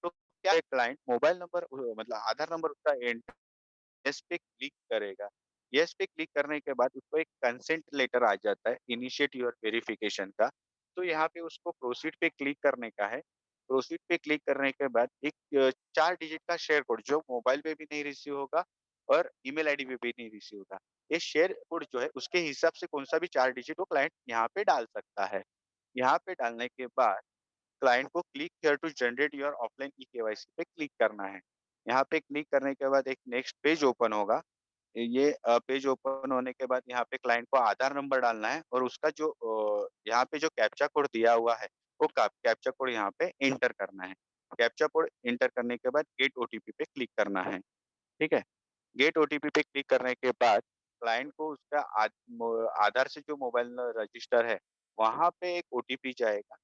तो क्या है क्लाइंट मोबाइल नंबर मतलब आधार नंबर उसका येस पे क्लिक करेगा। येस पे क्लिक करने के बाद उसको एक कंसेंट लेटर आ जाता है इनिशिएट योर वेरिफिकेशन का। तो यहाँ पे उसको प्रोसीड पे क्लिक करने का है। प्रोसीड पे क्लिक करने के बाद एक 4 डिजिट का शेयर कोड जो मोबाइल पे भी नहीं रिसीव होगा और ईमेल आईडी पे भी नहीं रिसीव होगा। ये शेयर कोड जो है उसके हिसाब से कौन-सा भी 4 डिजिट वो क्लाइंट यहाँ पे डाल सकता है। यहाँ पे डालने के बाद क्लाइंट को click here to generate your offline e KYC पे क्लिक करना है। यहाँ पे क्लिक करने के बाद एक नेक्स्ट पेज ओपन होगा। ये पेज ओपन होने के बाद यहाँ पे क्लाइंट को आधार नंबर डालना है और उसका जो यहाँ पे जो कैप्चा कोड दिया हुआ है, वो कैप्चा कोड यहाँ पे एंटर करना है। कैप्चा कोड एंटर करने के बाद गेट ओटीपी पे क्लिक करना है, ठीक है? गेट ओटीपी पे क्लिक करने के बाद क्लाइंट को उसका आधार से जो मोबाइल रजिस्टर है, वहाँ पे एक ओटीपी जाएगा।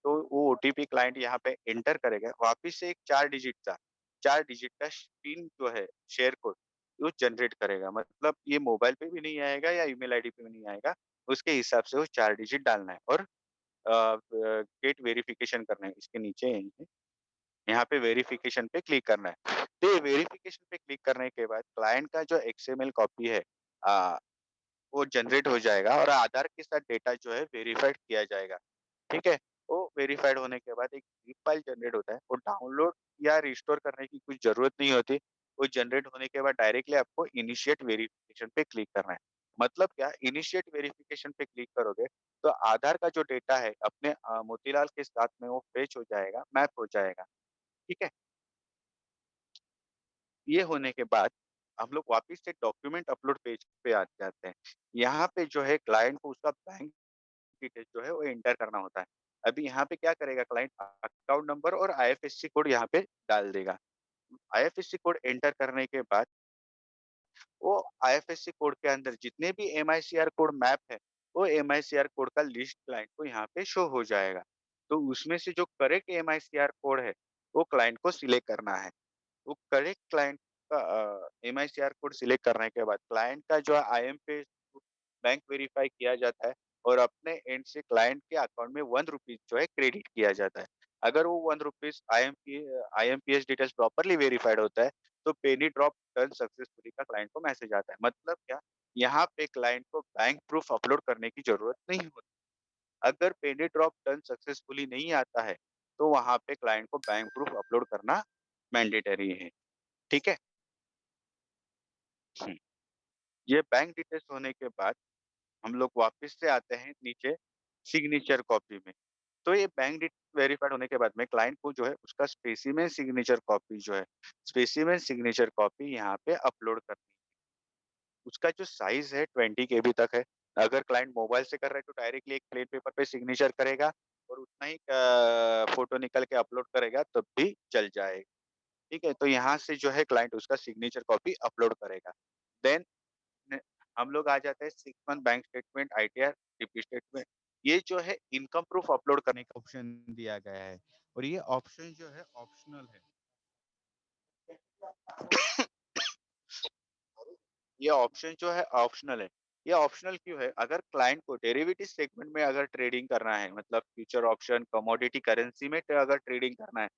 तो वो ओटीपी क्लाइंट यहाँ पे एंटर करेगा, वापिस से एक 4 डिजिट का पिन जो है शेयर कोड, वो जनरेट करेगा। मतलब ये मोबाइल पे भी नहीं आएगा या ईमेल आईडी पे भी नहीं आएगा, उसके हिसाब से वो 4 डिजिट डालना है और गेट वेरिफिकेशन करना है। इसके नीचे है ये, यहाँ पे वेरिफिकेशन पे क्लिक करना है। तो ये वेरिफिकेशन पे क्लिक करने के बाद क्लाइंट का जो एक्सएमएल कॉपी है अ, वो जनरेट हो जाएगा और आधार के साथ डेटा जो है वेरिफाइड किया जाएगा। ठीक है? वो वेरिफाइड होने के बाद एक ज़िप फाइल जनरेट होता है, वो डाउनलोड या रिस्टोर करने की कुछ ज़रूरत नहीं होती। वो जनरेट होने के बाद डायरेक्टली आपको इनिशिएट वेरिफिकेशन पे क्लिक करना है। मतलब क्या इनिशिएट वेरिफिकेशन पे क्लिक करोगे, तो आधार का जो डेटा है अपने मोतीलाल के साथ में वो फेच हो जाएगा, मैप हो जाएगा। ठीक है? ये होने के बाद हम लोग वापस से डॉक्यूमेंट अपलोड पेज पे आ जाते हैं। यहाँ पे जो है क्लाइंट को उसका बैंक डिटेल जो है वो एंटर करना होता है। अभी यहाँ पे क्या करेगा क्लाइंट अकाउंट नंबर और आईएफएससी कोड यहाँ पे डाल देगा। आईएफएससी कोड एंटर करने के बाद वो आईएफएससी कोड के अंदर जितने भी एमआईसीआर कोड मैप है, वो एमआईसीआर कोड का लिस्ट क्लाइंट को यहाँ पे शो हो जाएगा। तो उसमें से जो करेक्ट एमआईसीआर कोड है, वो क्लाइंट को सिलेक्ट करना है। वो करेक्ट क्लाइंट का एमआईसीआर कोड सिलेक्ट करने के बाद क्लाइंट का जो आईएम पे बैंक वेरीफाई किया जाता है और अपने एंड से क्लाइंट के अकाउंट में ₹1 जो है क्रेडिट किया जाता है। अगर वो ₹1 आईएमपीएस डिटेल्स प्रॉपर्ली वेरिफाइड होता है, तो पेनी ड्रॉप डन सक्सेसफुली का क्लाइंट को मैसेज आता है। मतलब क्या? यहाँ पे क्लाइंट को बैंक प्रूफ अपलोड करने की ज़रूरत नहीं होती। अगर पेनी ड्रॉप डन सक्सेसफुली नहीं आता है, तो वहाँ पे क्लाइंट को बैंक प्रूफ अपलोड करना मैंडेटरी है। ठीक है? हुँ। ये बैंक डिटेल्स होने के बाद हम लोग वापस से आते हैं नीचे सिग्नेचर कॉपी में। तो ये बैंक डिटेल वेरिफाइड होने के बाद में क्लाइंट को जो है उसका स्पेसिमेन सिग्नेचर कॉपी जो है, स्पेसिमेन सिग्नेचर कॉपी यहाँ पे अपलोड करनी है। उसका जो साइज़ है 20 केबी तक है। अगर क्लाइंट मोबाइल से कर रहा है तो डायरेक्टली एक प्लेन पेपर पे सिग्नेचर करेगा और उतना ही फ़ोटो निकाल के अपलोड करेगा तब भी चल जाएगा। ठीक है? तो यहाँ से जो है क्लाइंट उसका सिग्नेचर कॉपी अपलोड करेगा। देन ने हम लोग आ जाते हैं 6 month bank statement, ITR, DP statement. ये जो है इनकम प्रूफ अपलोड करने का ऑप्शन दिया गया है और ये ऑप्शन जो है ऑप्शनल है। ये ऑप्शन जो है ऑप्शनल है। ये ऑप्शनल क्यों है? अगर क्लाइंट को डेरिवेटिव सेगमेंट में अगर ट्रेडिंग करना है मतलब फ्यूचर ऑप्शन, कमोडिटी करेंसी में अगर ट्रेडिंग करना है,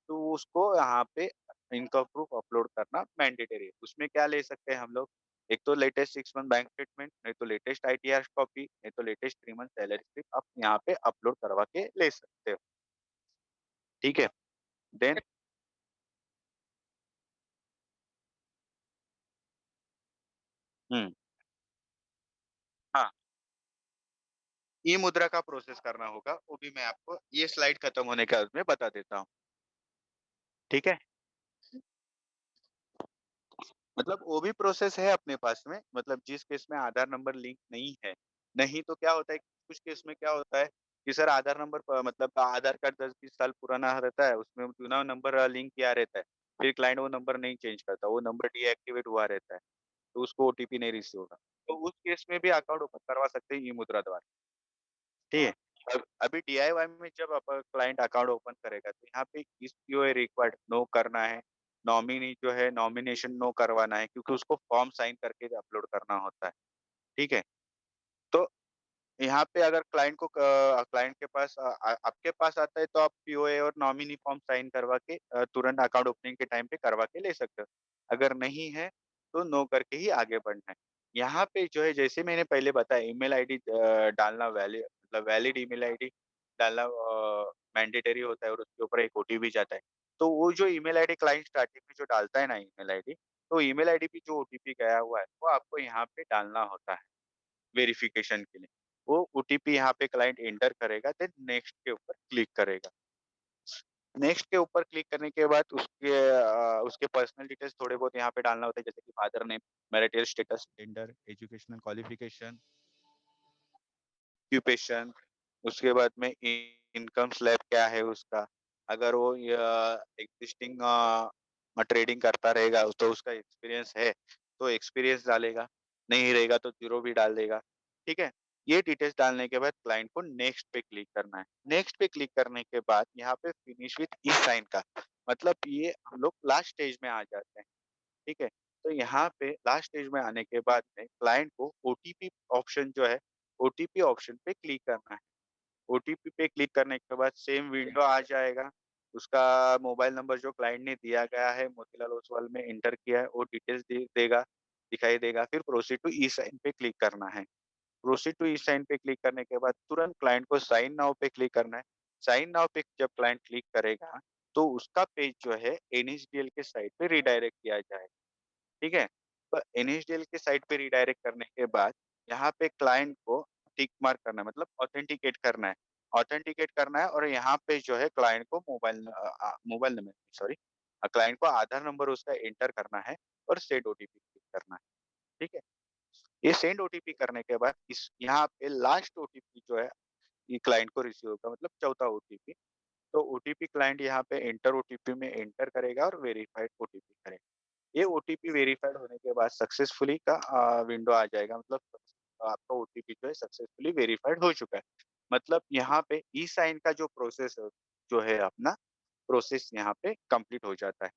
तो उसको यहाँ पे इनकम प्रूफ अपलोड करना मैंडेटरी है। उसमें क्या ले सकते हैं हम लोग? एक तो लेटेस्ट 6 मंथ बैंक स्टेटमेंट, नहीं तो लेटेस्ट आईटीआर कॉपी, नहीं तो लेटेस्ट 3 मंथ सैलरी स्लिप आप यहाँ पे अपलोड करवा के ले सकते हो। ठीक है? देन हुँ, हाँ, ई-मुद्रा का प्रोसेस करना होगा, वो भी मैं आपको ये स्लाइड खत्म होने के बाद में बता देता हूँ। ठीक है? मतलब वो भी प्रोसेस है अपने पास में, मतलब जिस केस में आधार नंबर लिंक नहीं है। नहीं तो क्या होता है, कुछ केस में क्या होता है कि सर आधार नंबर मतलब आधार कार्ड 10-20 साल पुराना रहता है, उसमें चुनाव नंबर लिंक किया रहता है। फिर क्लाइंट वो नंबर नहीं चेंज करता, वो नंबर डीएक्टिवेट हुआ रहता है, तो उसको ओटीपी नहीं रिसीव होगा। तो उस केस में भी अकाउंट ओपन करवा सकते हैं ई-मुद्रा द्वारा। ठीक है? अब अभी डीआईवाई में जब क्लाइंट अकाउंट ओपन करेगा तो यहाँ पे इस पीओए रिक्वायर्ड नो करना है। नॉमिनी जो है नॉमिनेशन नो करवाना है क्योंकि उसको फॉर्म साइन करके अपलोड करना होता है। ठीक है? तो यहाँ पे अगर क्लाइंट के पास आपके पास आता है तो आप पीओए और नॉमिनी फॉर्म साइन करवा के तुरंत अकाउंट ओपनिंग के टाइम पे करवा के ले सकते हो। अगर नहीं है तो नो करके ही आगे बढ़ना है। यहाँ पे जो है जैसे मैंने पहले बताया ईमेल आईडी डालना मतलब वैलिड ईमेल आईडी डालना मैंडेटरी होता है और उसके ऊपर एक ओटीपी जाता है। तो वो जो ईमेल आईडी क्लाइंट स्टार्टिंग में जो डालता है ना ईमेल आईडी, तो ईमेल आईडी पे जो ओटीपी गया हुआ है वो आपको यहाँ पे डालना होता है। वेरिफिकेशन के लिए। वो ओटीपी यहाँ पे क्लाइंट एंटर करेगा देन नेक्स्ट के ऊपर क्लिक करेगा। नेक्स्ट के ऊपर क्लिक करने के बाद उसके पर्सनल डिटेल्स थोड़े बहुत यहाँ पे डालना होता है जैसे कि father name, marital status, gender, educational qualification, occupation, उसके बाद में इनकम स्लैब क्या है उसका। अगर वो एग्जिस्टिंग ट्रेडिंग करता रहेगा तो उसका एक्सपीरियंस है, तो एक्सपीरियंस डालेगा, नहीं रहेगा तो ज़ीरो भी डाल देगा, ठीक है? ये डिटेल्स डालने के बाद क्लाइंट को नेक्स्ट पे क्लिक करना है। नेक्स्ट पे क्लिक करने के बाद यहाँ पे फिनिश विथ ई साइन का मतलब ये हम लोग लास्ट स्टेज में आ जाते हैं, ठीक है? तो यहाँ पे लास्ट स्टेज में आने के बाद में क्लाइंट को ओटीपी ऑप्शन जो है, ओटीपी ऑप्शन पे क्लिक करना है। ओटीपी पे क्लिक करने के बाद सेम विंडो आ जाएगा। उसका मोबाइल नंबर जो क्लाइंट ने दिया गया है, मोतीलाल ओसवाल में एंटर किया है, वो डिटेल्स देगा, दिखाई देगा। फिर प्रोसीड टू ई-साइन पे क्लिक करना है। प्रोसीड टू ई-साइन पे क्लिक करने के बाद तुरंत क्लाइंट को साइन नाउ पे क्लिक करना है। साइन नाउ पे जब क्लाइंट क्लिक करेगा, तो उसका पेज जो है एनएसडीएल के साइट पे रिडायरेक्ट किया जाएगा। ठीक है? तो एनएसडीएल के साइट पे रिडायरेक्ट करने के बाद यहाँ पे क्लाइंट को टिक मार्क करना है, मतलब ऑथेंटिकेट करना है। ऑथेंटिकेट करना है और यहाँ पे जो है क्लाइंट को मोबाइल नंबर सॉरी क्लाइंट को आधार नंबर उसका एंटर करना है और सेंड ओटीपी क्लिक करना है। ठीक है? ये सेंड ओटीपी करने के बाद इस यहाँ पे लास्ट ओटीपी जो है, ये क्लाइंट को रिसीव होगा, मतलब चौथा ओटीपी। तो ओटीपी क्लाइंट यहाँ पे एंटर ओटीपी में एंटर करेगा और वेरिफाइड ओटीपी करेगा। ये ओटीपी वेरिफाइड होने के बाद सक्सेसफुली का विंडो आ जाएगा, मतलब आपका ओटीपी जो है सक्सेसफुली वेरिफाइड हो चुका है। मतलब यहाँ पे ई साइन का जो प्रोसेस है, जो है अपना प्रोसेस यहाँ पे कंप्लीट हो जाता है।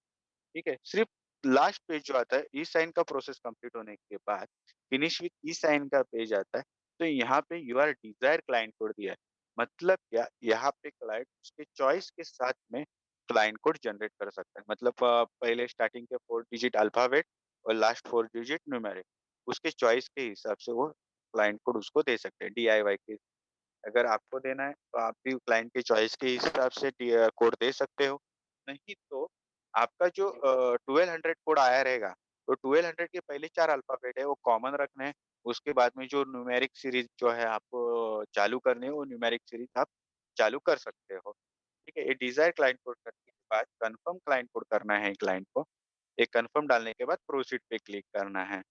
ठीक है? सिर्फ लास्ट पेज जो आता है, ई साइन का प्रोसेस कंप्लीट होने के बाद फिनिश विथ ई साइन का पेज आता है। तो यहाँ पे योर डिजायर क्लाइंट कोड दिया है। मतलब क्या, यहाँ पे क्लाइंट उसके चॉइस के साथ में क्लाइंट कोड जनरेट कर सकता है। मतलब पहले स्टार्टिंग के 4 डिजिट अल्फाबेट और लास्ट 4 डिजिट न्यूमेरिक, उसके चॉइस के हिसाब से वो क्लाइंट कोड उसको दे सकते हैं डीआईवाई के। अगर आपको देना है तो आप भी क्लाइंट के चॉइस के हिसाब से कोड दे सकते हो। नहीं तो आपका जो 1200 कोड आया रहेगा, तो 1200 के पहले 4 अल्फ़ाबेट है वो कॉमन रखने हैं। उसके बाद में जो न्यूमेरिक सीरीज़ जो है आपको चालू करनी है, वो न्यूमेरिक सीरीज़ आप चालू कर सकते हो। ठीक है? ये डिज़ायर क्लाइंट कोड करने के बाद कन्फर्म क्लाइंट कोड करना है क्लाइंट को। एक कन्फर्म डालने के बाद प्रोसीड पे क्लिक करना है।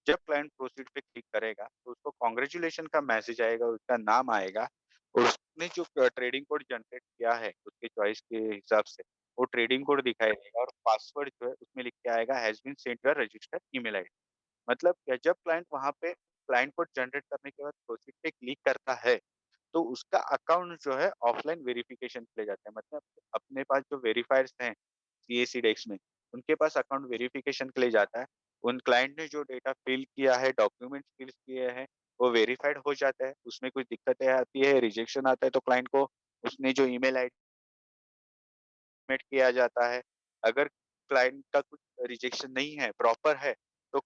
जब क्लाइंट प्रोसीड पे क्लिक करेगा, तो उसको कांग्रेचुलेशन का मैसेज आएगा, उसका नाम आएगा और उसने जो ट्रेडिंग कोड जनरेट किया है, उसके चॉइस के हिसाब से, वो ट्रेडिंग कोड दिखाई देगा और पासवर्ड जो है उसमें लिख के आएगा has been sent your registered email ID. मतलब क्या, जब क्लाइंट वहाँ पे क्लाइंट कोड जनरेट करने के बाद प्रोसीड पे क्लिक करता है, तो उसका अकाउंट जो है ऑफलाइन वेरिफिकेशन के लिए जाता है। मतलब अपने पास जो वेरीफायर्स हैं सीएसी डेस्क में, उनके पास अकाउंट वेरिफिकेशन के लिए जाता है। उन क्लाइंट ने जो डेटा फिल किया है, डॉक्यूमेंट्स फिल किए हैं, वो वेरिफाइड हो जाता है। उसमें कुछ दिक्कतें आती है, रिजेक्शन आता है, तो क्लाइंट को उसने जो ईमेल आईडी सबमिट किया जाता है। अगर क्लाइंट का कुछ रिजेक्शन नहीं है, प्रॉपर है, तो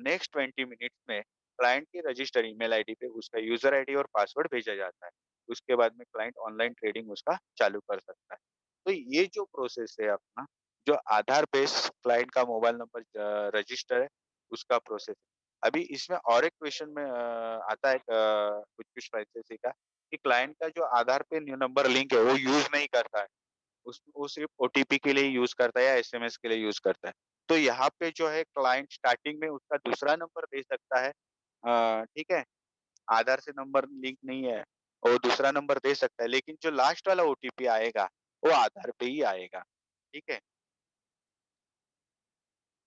नेक्स्ट 20 मिनट्स में क्लाइंट की रजिस्टर ईमेल आईडी पे उसका यूज़र आईडी और पासवर्ड भेजा जाता है। उसके बाद में क्लाइंट ऑनलाइन ट्रेडिंग उसका चालू कर सकता है। तो ये जो प्रोसेस है अपना, जो आधार बेस क्लाइंट का मोबाइल नंबर रजिस्टर है, उसका प्रोसेस है। अभी इसमें और एक क्वेश्चन में आता है कुछ-कुछ फ्रेंचाइज़ी का, कि क्लाइंट का जो आधार पे न्यू नंबर लिंक है, वो यूज़ नहीं करता है। वो सिर्फ़ ओटीपी के लिए यूज़ करता है या एसएमएस के लिए यूज़ करता है। तो यहाँ पे जो है क्लाइंट स्टार्टिंग में उसका दूसरा नंबर दे सकता है। ठीक है? आधार से नंबर लिंक नहीं है, और दूसरा नंबर दे सकता है, लेकिन जो लास्ट वाला ओटीपी आएगा, वो आधार पे ही आएगा। ठीक है?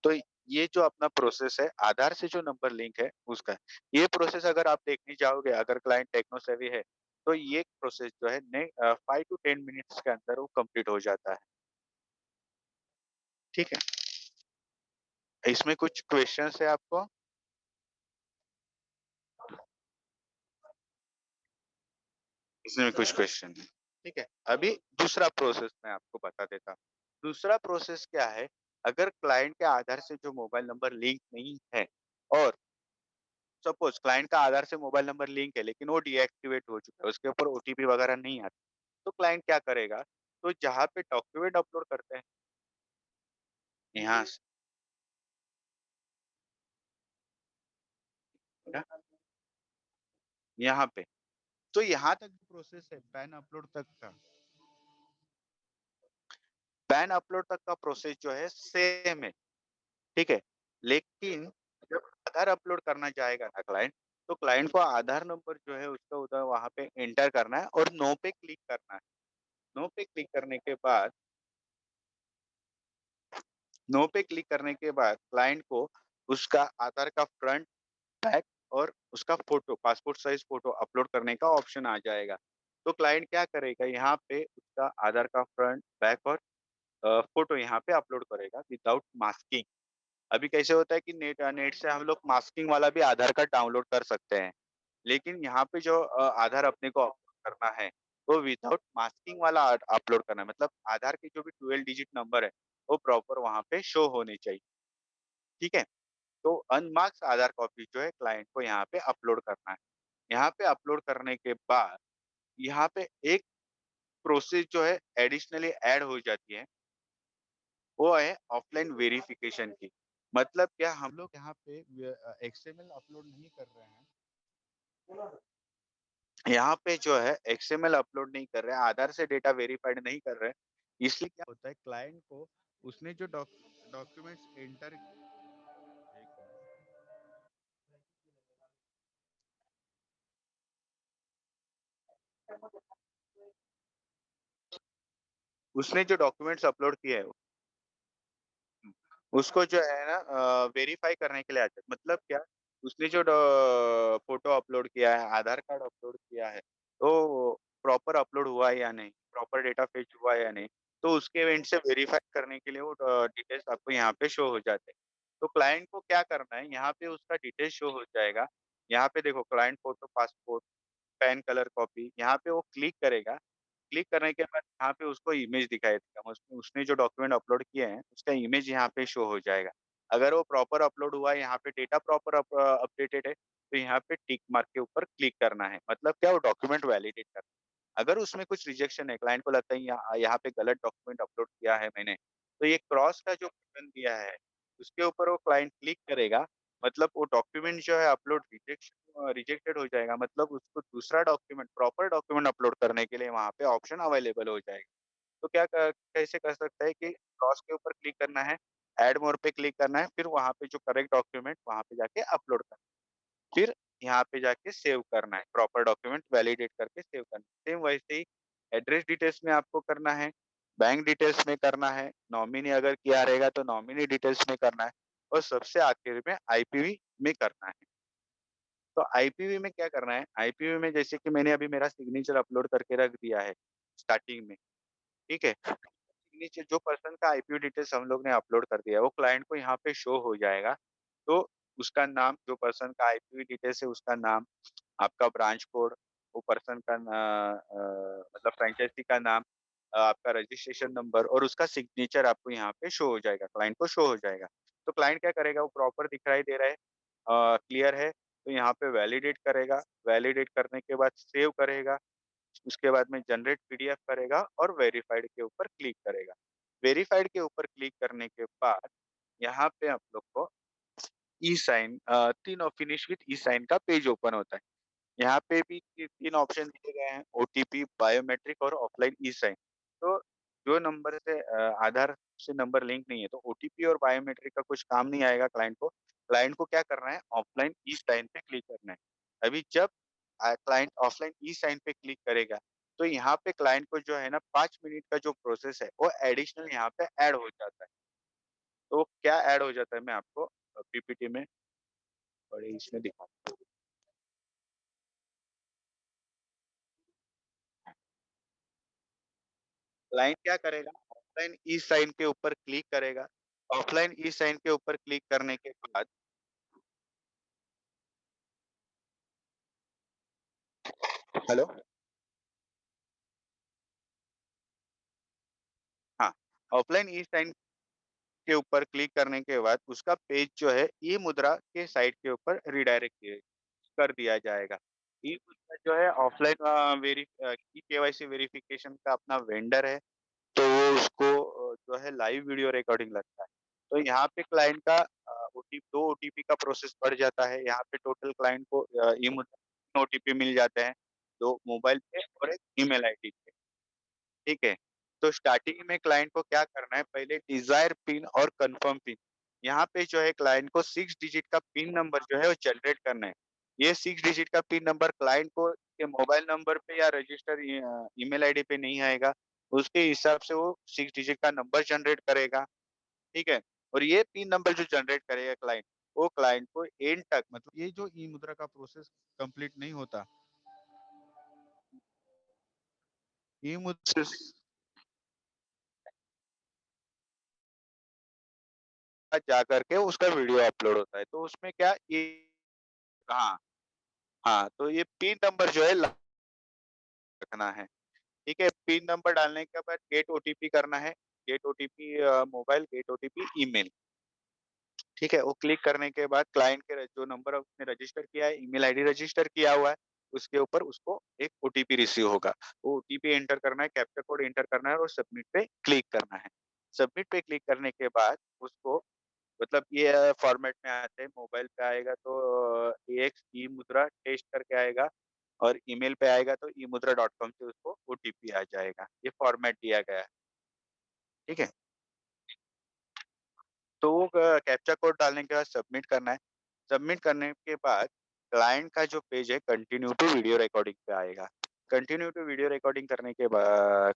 तो ये जो अपना प्रोसेस है, आधार से जो नंबर लिंक है उसका, ये प्रोसेस अगर आप देखने जाओगे, अगर क्लाइंट टेक्नो सेवी है, तो ये प्रोसेस जो है 5 टू 10 मिनट्स के अंदर वो कंप्लीट हो जाता है। ठीक है? इसमें कुछ क्वेश्चन्स है आपको? इसमें कुछ क्वेश्चन है। ठीक है? अभी दूसरा प्रोसेस मैं आपको बता देता हूँ। दूसरा प्रोसेस क्या है, अगर क्लाइंट के आधार से जो मोबाइल नंबर लिंक नहीं है, और सपोज़ क्लाइंट का आधार से मोबाइल नंबर लिंक है, लेकिन वो डीएक्टिवेट हो चुका है, उसके ऊपर ओटीपी वगैरह नहीं आता, तो क्लाइंट क्या करेगा, तो जहाँ पे डॉक्यूमेंट अपलोड करते हैं, यहाँ से क्या? यहाँ पे। तो यहाँ तक जो प्रोसेस है पैन अपलोड तक का, पैन अपलोड तक का प्रोसेस जो है सेम है। ठीक है? लेकिन जब आधार अपलोड करना चाहेगा ना क्लाइंट, तो क्लाइंट को आधार नंबर जो है उसका उधर वहाँ पे एंटर करना है और नो पे क्लिक करना है। नो पे क्लिक करने के बाद, नो पे क्लिक करने के बाद क्लाइंट को उसका आधार का फ्रंट, बैक और उसका photo, passport size photo upload करने का ऑप्शन आ जाएगा। तो क्लाइंट क्या करेगा, यहाँ पे उसका आधार का फ्रंट, बैक और फ़ोटो यहाँ पे अपलोड करेगा विदाउट मास्किंग। अभी कैसे होता है कि नेट से हम लोग मास्किंग वाला भी आधार कार्ड डाउनलोड कर सकते हैं। लेकिन यहाँ पे जो आधार अपने को अपलोड करना है, वो विदाउट मास्किंग वाला अपलोड करना है। मतलब आधार के जो भी 12 डिजिट नंबर है, वो प्रॉपर वहाँ पे शो होने चाहिए। ठीक है? तो अनमार्क्ड आधार कॉपी जो है क्लाइंट को यहाँ पे अपलोड करना है। यहाँ पे अपलोड करने के बाद यहाँ पे एक प्रोसेस जो है एडिशनली ऐड हो जाती है, वो है ऑफलाइन वेरिफिकेशन की। मतलब क्या हम लोग यहाँ पे एक्सएमएल अपलोड नहीं कर रहे हैं। यहाँ पे जो है एक्सएमएल अपलोड नहीं कर रहे हैं, आधार से डेटा वेरीफाइड नहीं कर रहे हैं। इसलिए क्या होता है क्लाइंट को उसने जो डॉक्यूमेंट्स एंटर उसने जो डॉक्यूमेंट्स अपलोड किए हैं उसको जो है ना वेरीफाई करने के लिए आते हैं। मतलब क्या उसने जो फोटो अपलोड किया है, आधार कार्ड अपलोड किया है, तो प्रॉपर अपलोड हुआ है या नहीं, प्रॉपर डेटा फेच हुआ है या नहीं, तो उसके एंड से वेरीफाई करने के लिए वो डिटेल्स आपको यहाँ पे शो हो जाते हैं। तो क्लाइंट को क्या करना है, यहाँ पे उसका डिटेल्स शो हो जाएगा। यहाँ पे देखो client photo, passport, pan colour copy, यहाँ पे वो क्लिक करेगा। क्लिक करने के बाद यहाँ पे उसको इमेज दिखाई देगा। उसने जो डॉक्यूमेंट अपलोड किए हैं, उसका इमेज यहाँ पे शो हो जाएगा। अगर वो प्रॉपर अपलोड हुआ है, यहाँ पे डेटा प्रॉपर अपडेटेड है, तो यहाँ पे टिक मार्क के ऊपर क्लिक करना है। मतलब क्या वो डॉक्यूमेंट वैलिडेट करना है। अगर उसमें कुछ रिजेक्शन है, क्लाइंट को लगता है यहाँ यहाँ पे गलत डॉक्यूमेंट अपलोड किया है मैंने, तो ये क्रॉस का जो बटन दिया है, उसके ऊपर वो क्लाइंट क्लिक करेगा। मतलब वो डॉक्यूमेंट जो है अपलोड रिजेक्टेड हो जाएगा। मतलब उसको दूसरा डॉक्यूमेंट, प्रॉपर डॉक्यूमेंट अपलोड करने के लिए वहाँ पे ऑप्शन अवेलेबल हो जाएगा। तो कैसे कर सकता है कि क्रॉस के ऊपर क्लिक करना है, ऐड मोर पे क्लिक करना है, फिर वहाँ पे जो करेक्ट डॉक्यूमेंट वहाँ पे जाके अपलोड करना है। फिर यहाँ पे जाके सेव करना है, प्रॉपर डॉक्यूमेंट वैलिडेट करके सेव करना है। सेम वैसे ही एड्रेस डिटेल्स में आपको करना है, बैंक डिटेल्स में करना है, नॉमिनी अगर किया रहेगा तो नॉमिनी डिटेल्स में करना है, और सबसे आखिर में आईपीवी में करना है। तो आईपीवी में क्या करना है, आईपीवी में जैसे कि मैंने अभी मेरा सिग्नेचर अपलोड करके रख दिया है स्टार्टिंग में, ठीक है? सिग्नेचर जो पर्सन का आईपीवी डिटेल्स हम लोग ने अपलोड कर दिया है, वो क्लाइंट को यहाँ पे शो हो जाएगा। तो उसका नाम, जो पर्सन का आईपीवी डिटेल्स है उसका नाम, आपका ब्रांच कोड, वो पर्सन का मतलब फ्रैंचाइज़ी का नाम, आपका रजिस्ट्रेशन नंबर और उसका सिग्नेचर आपको यहाँ पे शो हो जाएगा, क्लाइंट को शो हो जाएगा। तो क्लाइंट क्या करेगा, वो प्रॉपर दिखाई दे रहा है, क्लियर है, तो यहाँ पे वैलिडेट करेगा, वैलिडेट करने के बाद सेव करेगा, उसके बाद में जनरेट पीडीएफ करेगा और वेरिफाइड के ऊपर क्लिक करेगा। वेरिफाइड के ऊपर क्लिक करने के बाद यहाँ पे आप लोग को e sign 3 finish with e sign का पेज ओपन होता है। यहाँ पे भी 3 ऑप्शन दिए गए हैं, ओटीपी, बायोमेट्रिक और ऑफलाइन ई साइन। तो जो नंबर से आधार से नंबर लिंक नहीं है, तो ओटीपी और बायोमेट्रिक का कुछ काम नहीं आएगा क्लाइंट को। क्लाइंट को क्या करना है, ऑफलाइन ई साइन पे क्लिक करना है। अभी जब क्लाइंट ऑफलाइन ई साइन पे क्लिक करेगा, तो यहाँ पे क्लाइंट को जो है ना 5 मिनट का जो प्रोसेस है, वो एडिशनल यहाँ पे ऐड हो जाता है। तो क्या ऐड हो जाता है, मैं आपको पीपीटी में बड़े इसमें दिखाता हूँ। क्लाइंट क्या करेगा, ऑफलाइन ई साइन के ऊपर क्लिक करेगा। ऑफलाइन ई साइन के ऊपर क्लिक करने के बाद हेलो, हाँ, ऑफलाइन ई साइन के ऊपर क्लिक करने के बाद उसका पेज जो है ई मुद्रा के साइट के ऊपर रिडायरेक्ट कर दिया जाएगा। ई मुद्रा जो है ऑफलाइन ई केवाईसी वेरिफिकेशन का अपना वेंडर है। तो वो उसको जो है लाइव वीडियो रिकॉर्डिंग लगता है। तो यहाँ पे क्लाइंट का ओटी 2 ओटीपी का प्रोसेस बढ़ जाता है। यहाँ पे टोटल क्लाइंट को ओटीपी मिल जाते हैं, 2 मोबाइल पे और 1 ईमेल आईडी पे, ठीक है? तो स्टार्टिंग में क्लाइंट को क्या करना है, पहले डिज़ायर पिन और कन्फर्म पिन, यहाँ पे जो है क्लाइंट को 6 डिजिट का पिन नंबर जो है वो जनरेट करना है। ये 6 डिजिट का पिन नंबर क्लाइंट को के मोबाइल नंबर पे या रजिस्टर ईमेल आईडी पे नहीं आएगा। उसके हिसाब से वो 6 डिजिट का नंबर जनरेट करेगा, ठीक है? और ये पिन नंबर जो जनरेट करेगा क्लाइंट, वो क्लाइंट को एंड तक, मतलब ये जो ई मुद्रा का प्रोसेस कंप्लीट नहीं होता, ई मुद्रा, बाद जा करके उसका वीडियो अपलोड होता है। तो उसमें क्या ये हाँ, हाँ, तो ये पिन नंबर जो है रखना है। ठीक है? पिन नंबर डालने के बाद गेट ओटीपी करना है। Gate OTP mobile, gate OTP email. ठीक है? वो क्लिक करने के बाद क्लाइंट के जो नंबर उसने रजिस्टर किया है, ईमेल आईडी रजिस्टर किया हुआ है, उसके ऊपर उसको एक ओटीपी रिसीव होगा। वो ओटीपी एंटर करना है, कैप्चा कोड एंटर करना है और सबमिट पे क्लिक करना है। सबमिट पे क्लिक करने के बाद उसको मतलब ये फॉर्मेट में आते हैं, मोबाइल पे आएगा तो AX ई-मुद्रा टेस्ट करके आएगा और ईमेल पे आएगा तो eMudra.com से उसको ओटीपी आ जाएगा। ये फॉर्मेट दिया गया है। ठीक है? तो वो कैप्चा कोड डालने के बाद सबमिट करना है। सबमिट करने के बाद क्लाइंट का जो पेज है कंटिन्यू टू वीडियो रिकॉर्डिंग पे आएगा। कंटिन्यू टू वीडियो रिकॉर्डिंग करने के बाद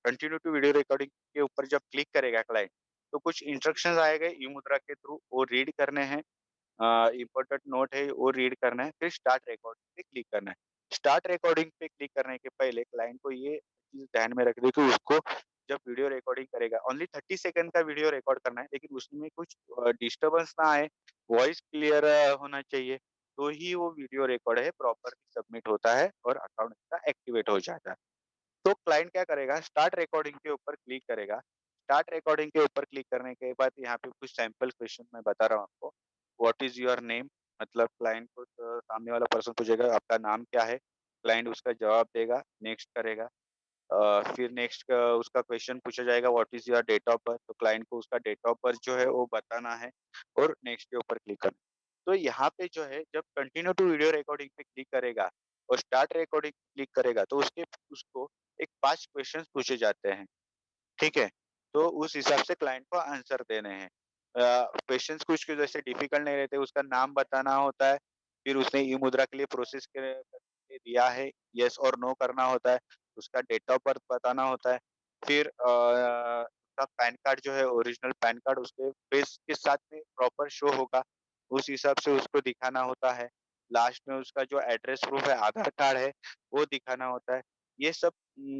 कंटिन्यू टू वीडियो रिकॉर्डिंग के ऊपर जब क्लिक करेगा क्लाइंट, तो कुछ इंस्ट्रक्शंस आएगा ई-मुद्रा के थ्रू वो रीड करने हैं। इम्पोर्टेंट नोट है वो रीड करना है, फिर स्टार्ट रिकॉर्डिंग पे क्लिक करना है। स्टार्ट रिकॉर्डिंग पे क्लिक करने के पहले क्लाइंट को ये चीज़ ध्यान में रखनी है कि उसको जब वीडियो रिकॉर्डिंग करेगा ओनली 30 सेकंड का वीडियो रिकॉर्ड करना है, लेकिन उसमें कुछ डिस्टर्बेंस ना आए, वॉइस क्लियर होना चाहिए, तो ही वो वीडियो रिकॉर्ड है प्रॉपर्ली सबमिट होता है और अकाउंट का एक्टिवेट हो जाता है। तो क्लाइंट क्या करेगा स्टार्ट रिकॉर्डिंग के ऊपर क्लिक करेगा। स्टार्ट रिकॉर्डिंग के ऊपर क्लिक करने के बाद यहाँ पे कुछ सैंपल क्वेश्चन मैं बता रहा हूँ आपको। What is your name? मतलब क्लाइंट को सामने वाला पर्सन पूछेगा आपका नाम क्या है? क्लाइंट उसका जवाब देगा, नेक्स्ट करेगा। फिर नेक्स्ट उसका क्वेश्चन पूछा जाएगा what is your date of birth? तो क्लाइंट को उसका डेट ऑफ बर्थ जो है वो बताना है और नेक्स्ट के ऊपर क्लिक करना है। तो यहाँ पे जो है जब कंटिन्यू टू वीडियो रिकॉर्डिंग पे क्लिक करेगा और स्टार्ट रिकॉर्डिंग क्लिक करेगा तो उसके उसको एक 5 क्वेश्चंस पूछे जाते हैं, ठीक है? तो उस हिसाब से क्लाइंट को आंसर देने हैं। क्वेश्चंस कुछ के जैसे डिफिकल्ट नहीं रहते, उसका नाम बताना होता है, फिर उसने ई-मुद्रा के लिए प्रोसेस करके दिया है, येस और नो करना होता है, उसका डेट ऑफ बर्थ बताना होता है, फिर उसका पैन कार्ड जो है ओरिजिनल पैन कार्ड उसके फेस के साथ में प्रॉपर शो होगा, उस हिसाब से उसको दिखाना होता है। लास्ट में उसका जो एड्रेस प्रूफ है, आधार कार्ड है, वो दिखाना होता है। ये सब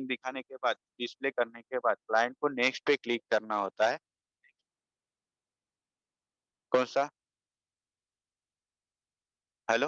दिखाने के बाद, डिस्प्ले करने के बाद क्लाइंट को नेक्स्ट पे क्लिक करना होता है। कौन-सा? हेलो?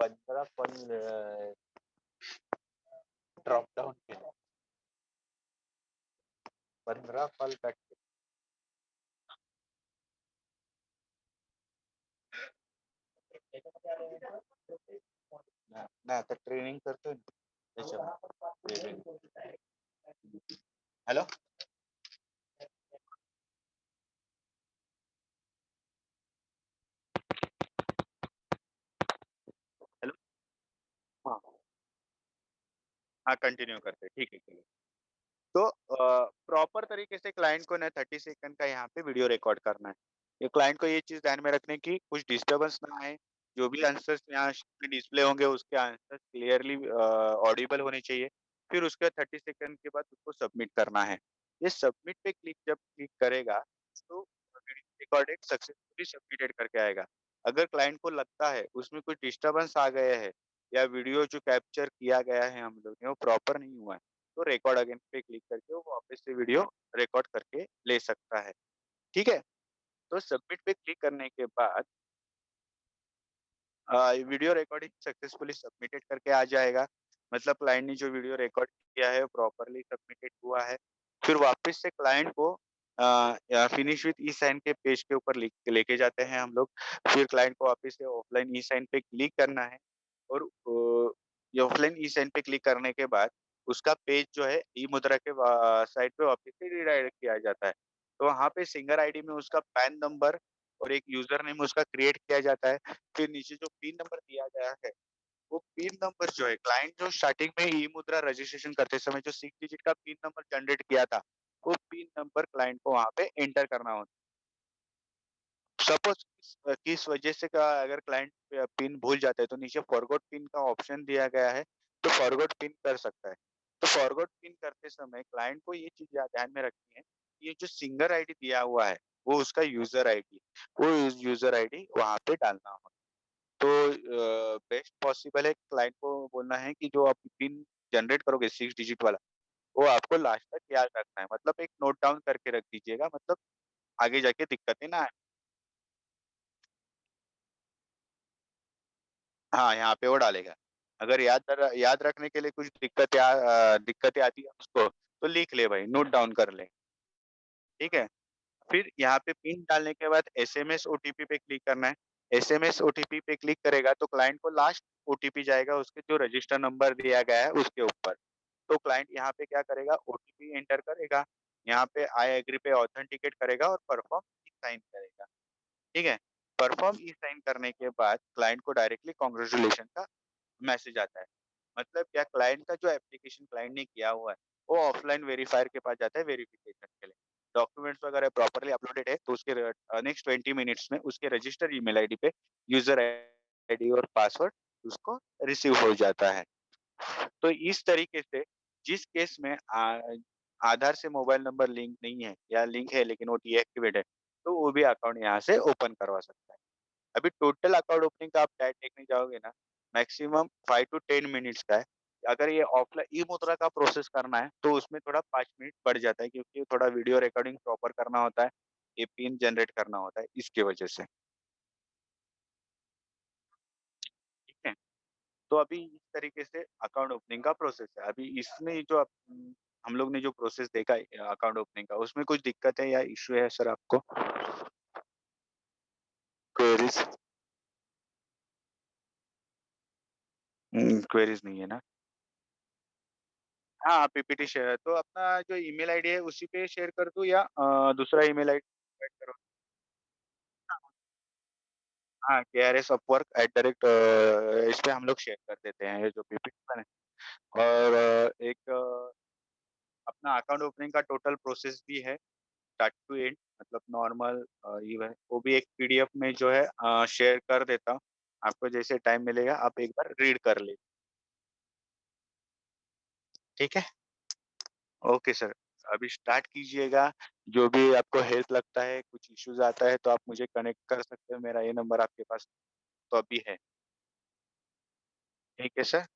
15 कॉल ड्रॉप डाउन केलं. 15 कॉल कट केले. नाही, नाही आता ट्रेनिंग करतोय ना त्याच्यामध्ये. ट्रेनिंग. हॅलो? हेलो? हाँ, हाँ कंटिन्यू करते हैं. ठीक है, चलिए. तो प्रॉपर तरीके से क्लाइंट को ना 30 सेकंड का यहाँ पे वीडियो रिकॉर्ड करना है। ये क्लाइंट को ये चीज़ ध्यान में रखने की कुछ डिस्टर्बेंस ना आए, जो भी आंसर्स यहाँ पे डिस्प्ले होंगे उसके आंसर्स क्लियरली ऑडिबल होने चाहिए। फिर उसके 30 सेकंड के बाद उसको सबमिट करना है। ये सबमिट पे जब क्लिक करेगा तो वीडियो रिकॉर्डेड सक्सेसफुली सबमिटेड करके आएगा। अगर क्लाइंट को लगता है उसमें कुछ डिस्टर्बेंस आ गए हैं या वीडियो जो कैप्चर किया गया है हम लोग ने वो प्रॉपर नहीं हुआ है, तो रिकॉर्ड अगेन पे क्लिक करके वो वापस से वीडियो रिकॉर्ड करके ले सकता है। ठीक है? तो सबमिट पे क्लिक करने के बाद वीडियो रिकॉर्डिंग सक्सेसफुली सबमिटेड करके आ जाएगा। मतलब क्लाइंट ने जो वीडियो रिकॉर्ड किया है प्रॉपर्ली सबमिटेड हुआ है। फिर वापस से क्लाइंट को फिनिश विथ ई-साइन के पेज के ऊपर लेके जाते हैं हम लोग। फिर क्लाइंट को वापस से ऑफलाइन ई-साइन पे क्लिक करना है और ये ऑफलाइन ई-साइन पे क्लिक करने के बाद उसका पेज जो है ई-मुद्रा के साइट पे वापस से रिडायरेक्ट किया जाता है। तो वहाँ पे सिंगर आईडी में उसका पैन नंबर और एक यूज़र नेम उसका क्रिएट किया जाता है। फिर नीचे जो पिन नंबर दिया गया है, वो पिन नंबर जो है क्लाइंट जो स्टार्टिंग में ई-मुद्रा रजिस्ट्रेशन करते समय जो 6 डिजिट का पिन नंबर जनरेट किया था, वो पिन नंबर क्लाइंट को वहाँ पे एंटर करना होता है। सपोज किस वजह से का अगर क्लाइंट पिन भूल जाता है तो नीचे फॉरगॉट पिन का ऑप्शन दिया गया है, तो फॉरगॉट पिन कर सकता है। तो फॉरगॉट पिन करते समय क्लाइंट को ये चीज़ ध्यान में रखनी है, ये जो सिंगर आईडी दिया हुआ है, वो उसका यूज़र आईडी, वो यूज़र आईडी वहाँ पे डालना होगा। तो बेस्ट पॉसिबल है क्लाइंट को बोलना है कि जो आप पिन जनरेट करोगे 6 डिजिट वाला, वो आपको लास्ट तक याद रखना है। मतलब एक नोट डाउन करके रख दीजिएगा, मतलब आगे जाके दिक्कतें ना आए। हाँ, यहाँ पे वो डालेगा। अगर याद रखने के लिए कुछ दिक्कतें आती है उसको, तो लिख ले भाई, नोट डाउन कर ले, ठीक है? फिर यहाँ पे पिन डालने के बाद एसएमएस ओटीपी पे क्लिक करना है। एसएमएस ओटीपी पे क्लिक करेगा तो क्लाइंट को लास्ट ओटीपी जाएगा उसके जो रजिस्टर नंबर दिया गया है उसके ऊपर। तो क्लाइंट यहाँ पे क्या करेगा, ओटीपी एंटर करेगा, यहाँ पे आई एग्री पे ऑथेंटिकेट करेगा और परफॉर्म ई साइन करेगा, ठीक है? परफॉर्म ई साइन करने के बाद क्लाइंट को डायरेक्टली कांग्रेचुलेशन का मैसेज आता है। मतलब क्या, क्लाइंट का जो एप्लीकेशन क्लाइंट ने किया हुआ है, वो ऑफलाइन वेरीफायर के पास जाता है वेरिफिकेशन के लिए। डॉक्यूमेंट्स वगैरह प्रॉपर्ली अपलोडेड है तो उसके नेक्स्ट 20 मिनट्स में उसके रजिस्टर्ड ईमेल आईडी पे यूजर आईडी और पासवर्ड उसको रिसीव हो जाता है। तो इस तरीके से जिस केस में आधार से मोबाइल नंबर लिंक नहीं है या लिंक है लेकिन वो डीएक्टिवेट है, तो वो भी अकाउंट यहाँ से ओपन करवा सकता है। अभी टोटल अकाउंट ओपनिंग का आप डायरेक्ट देखने जाओगे ना, मैक्सिमम 5 टू 10 मिनट्स का है। अगर ये ऑफलाइन ई-मुद्रा का प्रोसेस करना है, तो उसमें थोड़ा 5 मिनट बढ़ जाता है क्योंकि थोड़ा वीडियो रिकॉर्डिंग प्रॉपर करना होता है, ये पिन जनरेट करना होता है, इसकी वजह से, ठीक है? तो अभी इस तरीके से अकाउंट ओपनिंग का प्रोसेस है। अभी इसमें जो हम लोग ने जो प्रोसेस देखा है अकाउंट ओपनिंग का, उसमें कुछ दिक्कत है या इश्यू है सर आपको? क्वेरीज़ क्वेरीज़ नहीं है ना? हाँ, पीपीटी शेयर तो अपना जो ईमेल आईडी है उसी पे शेयर कर दूँ या दूसरा ईमेल आईडी प्रोवाइड करो? हाँ, केआरएस अपवर्क इस पे हम लोग शेयर कर देते हैं ये जो पीपीटी बने। और एक अपना अकाउंट ओपनिंग का टोटल प्रोसेस भी है स्टार्ट टू एंड, मतलब नॉर्मल इवन वो भी एक पीडीएफ में जो है शेयर कर देता हूँ। आपको जैसे टाइम मिलेगा आप एक बार रीड कर ले, ठीक है? ओके सर, अभी स्टार्ट कीजिएगा। जो भी आपको हेल्प लगता है, कुछ इश्यूज़ आता है तो आप मुझे कनेक्ट कर सकते हो, मेरा ये नंबर आपके पास तो अभी है। ठीक है सर।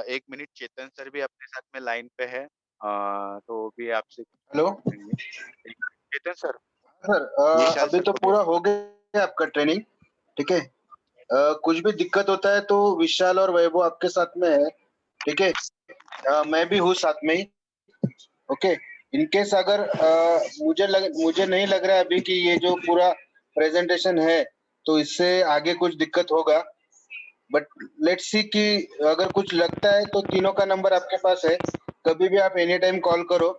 1 मिनट, चेतन सर भी अपने साथ में लाइन पे है। तो वो भी आपसे कुछ हेलो पूछेंगे। एक चेतन सर, सर, विशाल अभी सर तो को पूरा भेज हो गया आपका ट्रेनिंग, ठीक है? कुछ भी दिक्कत होता है तो विशाल और वैभव आपके साथ में है, ठीक है? मैं भी हूँ साथ में ही, ओके। इन केस अगर मुझे नहीं लग रहा है अभी कि ये जो पूरा प्रेजेंटेशन है तो इससे आगे कुछ दिक्कत होगा, बट लेट्स सी कि अगर कुछ लगता है तो तीनों का नंबर आपके पास है, कभी भी आप एनी टाइम कॉल करो,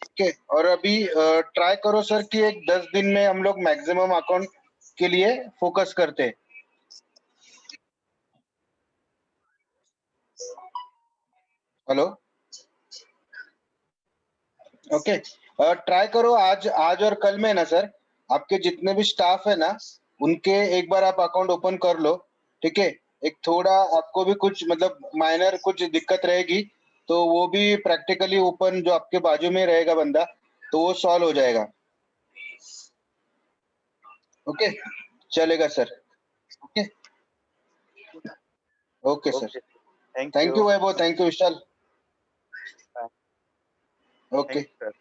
ठीक है? और अभी ट्राई करो सर कि एक 10 दिन में हम लोग मैक्सिमम अकाउंट के लिए फोकस करते हैं। Hello, okay. ट्राई करो आज आज और कल में ना सर, आपके जितने भी स्टाफ है ना, उनके एक बार आप अकाउंट ओपन कर लो, ठीक है? एक थोड़ा आपको भी कुछ मतलब माइनर कुछ दिक्कत रहेगी तो वो भी प्रैक्टिकली ओपन जो आपके बाजू में रहेगा बंदा, तो वो सॉल्व हो जाएगा, ओके? चलेगा sir, okay, okay sir. Okay, thank thank you. You Vaibhav, thank you Vishal, bye, thank okay. You sir.